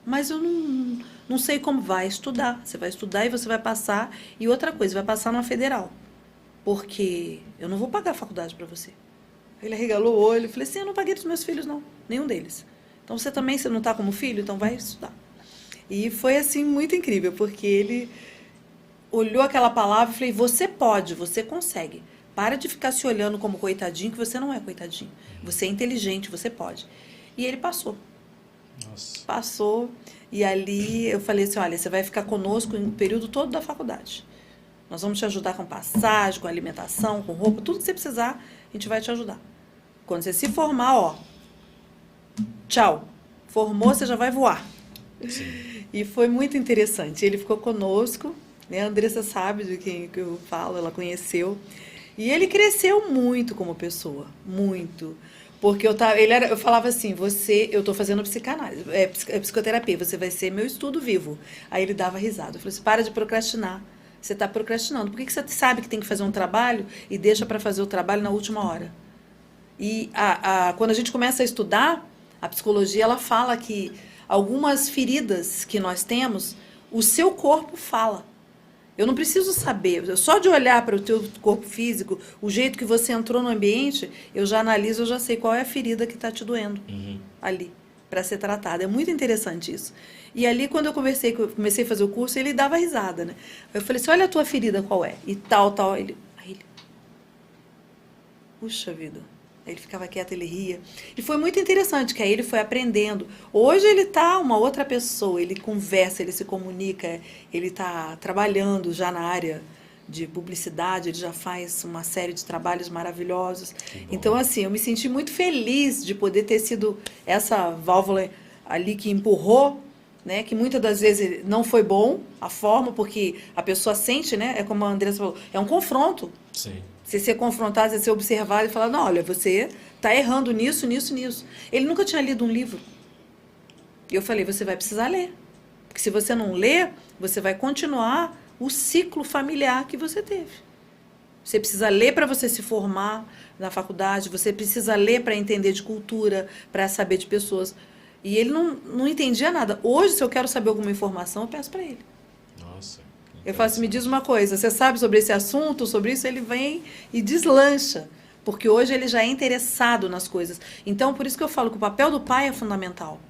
Mas eu não sei como vai estudar. Você vai estudar e você vai passar. E outra coisa, vai passar numa federal. Porque eu não vou pagar a faculdade para você. Ele arregalou o olho. Eu falei assim, eu não paguei dos meus filhos, não. Nenhum deles. Então, você também, você não está como filho? Então, vai estudar. E foi, assim, muito incrível. Porque ele olhou aquela palavra e falei, você pode, você consegue. Para de ficar se olhando como coitadinho, que você não é coitadinho. Você é inteligente, você pode. E ele passou. Nossa. Passou. E ali eu falei assim, olha, você vai ficar conosco no período todo da faculdade. Nós vamos te ajudar com passagem, com alimentação, com roupa, tudo que você precisar, a gente vai te ajudar. Quando você se formar, ó, tchau. Formou, você já vai voar. Sim. E foi muito interessante. Ele ficou conosco, né? A Andressa sabe de quem que eu falo, ela conheceu. E ele cresceu muito como pessoa, muito. Porque eu falava assim, eu estou fazendo psicanálise, psicoterapia, você vai ser meu estudo vivo. Aí ele dava risada. Eu falei assim, para de procrastinar. Você está procrastinando. Por que você sabe que tem que fazer um trabalho e deixa para fazer o trabalho na última hora? E quando a gente começa a estudar, a psicologia ela fala que algumas feridas que nós temos, o seu corpo fala. Eu não preciso saber. Só de olhar para o teu corpo físico, o jeito que você entrou no ambiente, eu já analiso, eu já sei qual é a ferida que está te doendo ali, para ser tratada. É muito interessante isso. E ali, quando eu comecei a fazer o curso, ele dava risada, né? Eu falei assim, olha a tua ferida qual é. E tal. Aí ele, puxa vida, Aí ele ficava quieto, ele ria. E foi muito interessante, que aí ele foi aprendendo. Hoje ele tá uma outra pessoa, ele conversa, ele se comunica, ele tá trabalhando já na área de publicidade, ele já faz uma série de trabalhos maravilhosos. Então, assim, eu me senti muito feliz de poder ter sido essa válvula ali que empurrou, né, que muitas das vezes não foi bom a forma, porque a pessoa sente, né, é como a Andressa falou, é um confronto. Sim. Você ser confrontado, você ser observado e falar, não, olha, você está errando nisso, nisso, nisso. Ele nunca tinha lido um livro. E eu falei, você vai precisar ler. Porque se você não ler, você vai continuar o ciclo familiar que você teve. Você precisa ler para você se formar na faculdade, você precisa ler para entender de cultura, para saber de pessoas. E ele não entendia nada. Hoje, se eu quero saber alguma informação, eu peço para ele. Nossa. Eu faço, me diz uma coisa, você sabe sobre esse assunto, sobre isso, ele vem e deslancha. Porque hoje ele já é interessado nas coisas. Então, por isso que eu falo que o papel do pai é fundamental.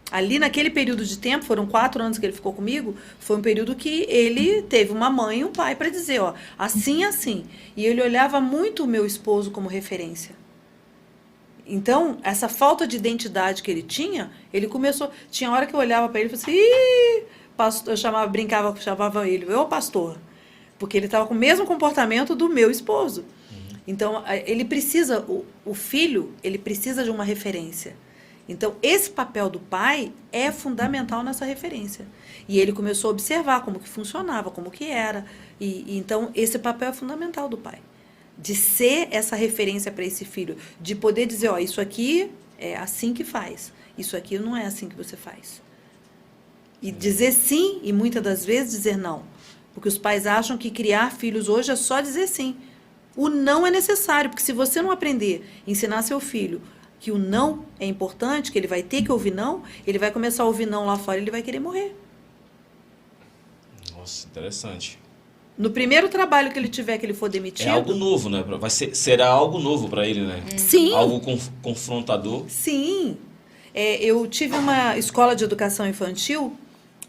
Ali, naquele período de tempo, foram 4 anos que ele ficou comigo, foi um período que ele teve uma mãe e um pai para dizer, ó, assim, assim. E ele olhava muito o meu esposo como referência. Então, essa falta de identidade que ele tinha, ele começou... Tinha hora que eu olhava para ele e falava assim, ih, pastor, eu brincava, chamava ele, ô pastor, porque ele estava com o mesmo comportamento do meu esposo. Então, ele precisa, o filho, ele precisa de uma referência. Então, esse papel do pai é fundamental nessa referência. E ele começou a observar como que funcionava, como que era. Então, esse papel é fundamental do pai. De ser essa referência para esse filho. De poder dizer, ó, isso aqui é assim que faz. Isso aqui não é assim que você faz. E dizer sim, e muitas das vezes dizer não. Porque os pais acham que criar filhos hoje é só dizer sim. O não é necessário, porque se você não aprender a ensinar seu filho que o não é importante, que ele vai ter que ouvir não, ele vai começar a ouvir não lá fora e ele vai querer morrer. Nossa, interessante. No primeiro trabalho que ele tiver, que ele for demitido... É algo novo, né? Será algo novo para ele, né? Sim. Algo confrontador. Sim. Eu tive uma escola de educação infantil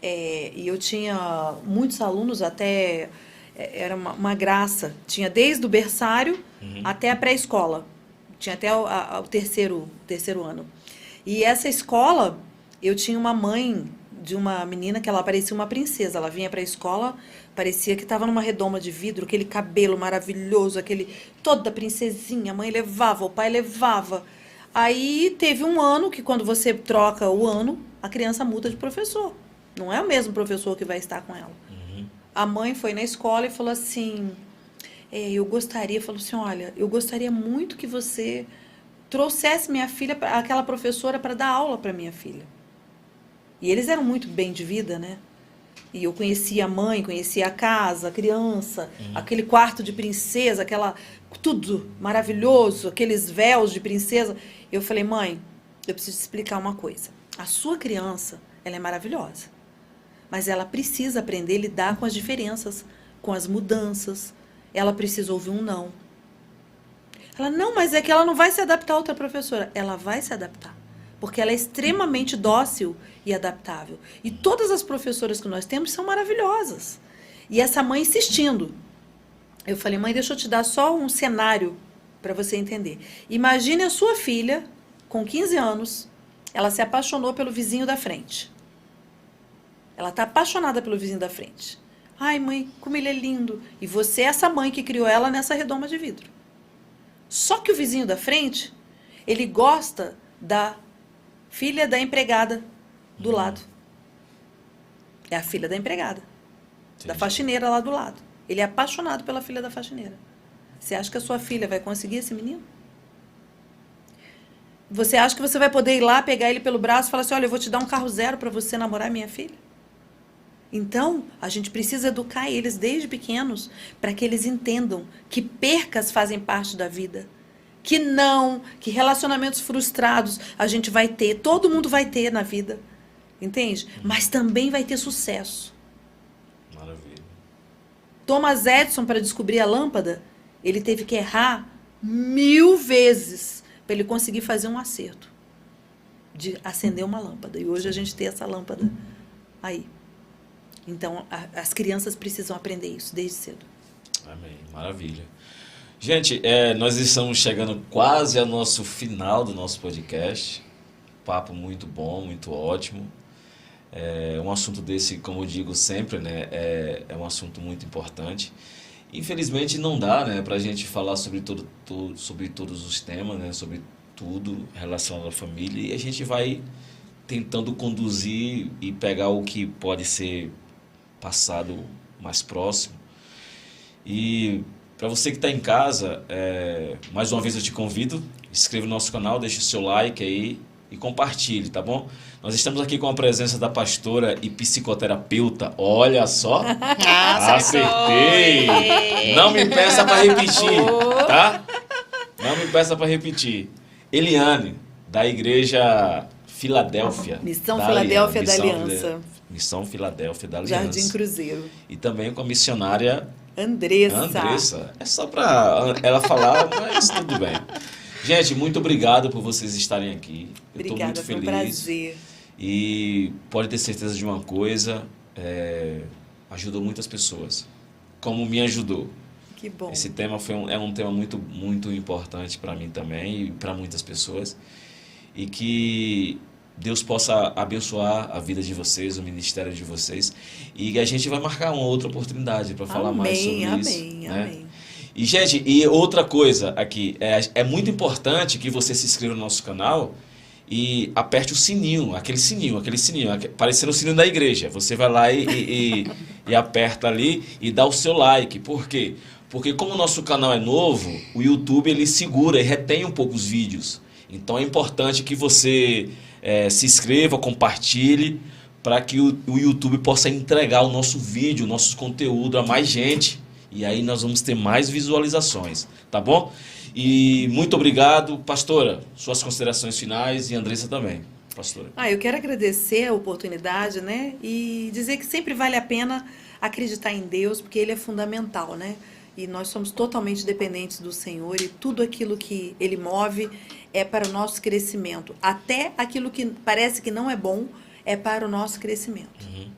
e eu tinha muitos alunos até... Era uma graça. Tinha desde o berçário até a pré-escola. Tinha até o terceiro ano. E essa escola, eu tinha uma mãe de uma menina que ela parecia uma princesa. Ela vinha para a escola, parecia que estava numa redoma de vidro, aquele cabelo maravilhoso, toda princesinha. A mãe levava, o pai levava. Aí teve um ano que quando você troca o ano, a criança muda de professor. Não é o mesmo professor que vai estar com ela. A mãe foi na escola e falou assim, falou assim, olha, eu gostaria muito que você trouxesse minha filha, aquela professora, para dar aula para minha filha. E eles eram muito bem de vida, né? E eu conhecia a mãe, conhecia a casa, a criança, aquele quarto de princesa, tudo maravilhoso, aqueles véus de princesa. Eu falei, mãe, eu preciso te explicar uma coisa. A sua criança, ela é maravilhosa. Mas ela precisa aprender a lidar com as diferenças, com as mudanças. Ela precisa ouvir um não. Ela, não, mas é que ela não vai se adaptar a outra professora. Ela vai se adaptar. Porque ela é extremamente dócil e adaptável. E todas as professoras que nós temos são maravilhosas. E essa mãe insistindo. Eu falei, mãe, deixa eu te dar só um cenário para você entender. Imagine a sua filha, com 15 anos, ela se apaixonou pelo vizinho da frente. Ela está apaixonada pelo vizinho da frente. Ai, mãe, como ele é lindo. E você é essa mãe que criou ela nessa redoma de vidro. Só que o vizinho da frente, ele gosta da filha da empregada do lado. É a filha da empregada. Entendi. Da faxineira lá do lado. Ele é apaixonado pela filha da faxineira. Você acha que a sua filha vai conseguir esse menino? Você acha que você vai poder ir lá, pegar ele pelo braço e falar assim, olha, eu vou te dar um carro zero para você namorar minha filha? Então, a gente precisa educar eles desde pequenos para que eles entendam que percas fazem parte da vida. Que relacionamentos frustrados a gente vai ter, todo mundo vai ter na vida. Entende? Mas também vai ter sucesso. Maravilha. Thomas Edison, para descobrir a lâmpada, ele teve que errar 1000 vezes para ele conseguir fazer um acerto de acender uma lâmpada. E hoje a gente tem essa lâmpada aí. Então, as crianças precisam aprender isso desde cedo. Amém. Maravilha. Gente, nós estamos chegando quase ao nosso final do nosso podcast. Papo muito bom, muito ótimo. Um assunto desse, como eu digo sempre, né, é um assunto muito importante. Infelizmente não dá, né, para a gente falar sobre sobre todos os temas, né, sobre tudo relacionado à família, e a gente vai tentando conduzir e pegar o que pode ser passado mais próximo. E para você que está em casa, mais uma vez eu te convido, inscreva no nosso canal, deixe o seu like aí e compartilhe, tá bom? Nós estamos aqui com a presença da pastora e psicoterapeuta. Olha só! Acertei! Não me peça para repetir, tá? Não me peça para repetir. Eliane, da Igreja Filadélfia. Missão Filadélfia da Missão Aliança. Missão Filadélfia da Aliança. Jardim Cruzeiro. E também com a missionária Andressa. É só para ela falar, mas tudo bem. Gente, muito obrigado por vocês estarem aqui. Eu estou muito Obrigada, foi um feliz. prazer. E pode ter certeza de uma coisa, ajudou muitas pessoas, como me ajudou. Que bom. Esse tema é um tema muito, muito importante para mim também e para muitas pessoas. E que Deus possa abençoar a vida de vocês, o ministério de vocês. E a gente vai marcar uma outra oportunidade para falar mais sobre isso. Amém. E, gente, e outra coisa aqui, é muito importante que você se inscreva no nosso canal e aperte o sininho, aquele sininho, parecendo o sininho da igreja. Você vai lá e aperta ali e dá o seu like. Por quê? Porque como o nosso canal é novo, o YouTube ele segura e retém um pouco os vídeos. Então é importante que você se inscreva, compartilhe, para que o YouTube possa entregar o nosso vídeo, o nosso conteúdo a mais gente. E aí nós vamos ter mais visualizações, tá bom? E muito obrigado, pastora. Suas considerações finais e Andressa também, pastora. Eu quero agradecer a oportunidade, né? E dizer que sempre vale a pena acreditar em Deus, porque Ele é fundamental, né? E nós somos totalmente dependentes do Senhor e tudo aquilo que Ele move é para o nosso crescimento. Até aquilo que parece que não é bom é para o nosso crescimento.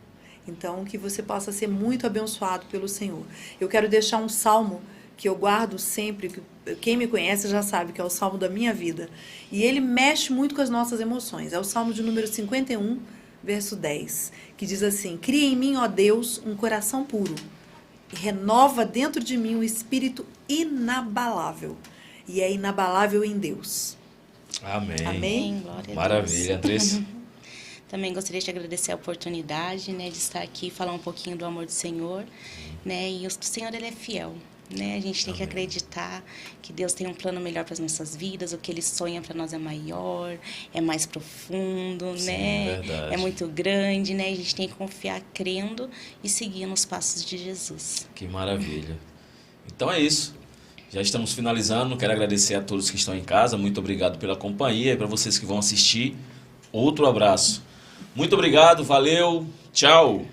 Então, que você possa ser muito abençoado pelo Senhor. Eu quero deixar um salmo que eu guardo sempre, que quem me conhece já sabe que é o salmo da minha vida. E ele mexe muito com as nossas emoções. É o salmo de número 51, verso 10, que diz assim: Cria em mim, ó Deus, um coração puro, e renova dentro de mim um espírito inabalável. E é inabalável em Deus. Amém. Amém? Glória a Deus. Maravilha, Andressa. Também gostaria de agradecer a oportunidade, né, de estar aqui e falar um pouquinho do amor do Senhor, né, e o Senhor, Ele é fiel, né, a gente tem que acreditar que Deus tem um plano melhor para as nossas vidas, o que Ele sonha para nós é maior, é mais profundo, Sim, né, verdade. é muito grande, né, a gente tem que confiar crendo e seguir nos passos de Jesus. Que maravilha. Então é isso. Já estamos finalizando. Quero agradecer a todos que estão em casa. Muito obrigado pela companhia. E para vocês que vão assistir, outro abraço. Muito obrigado. Valeu. Tchau.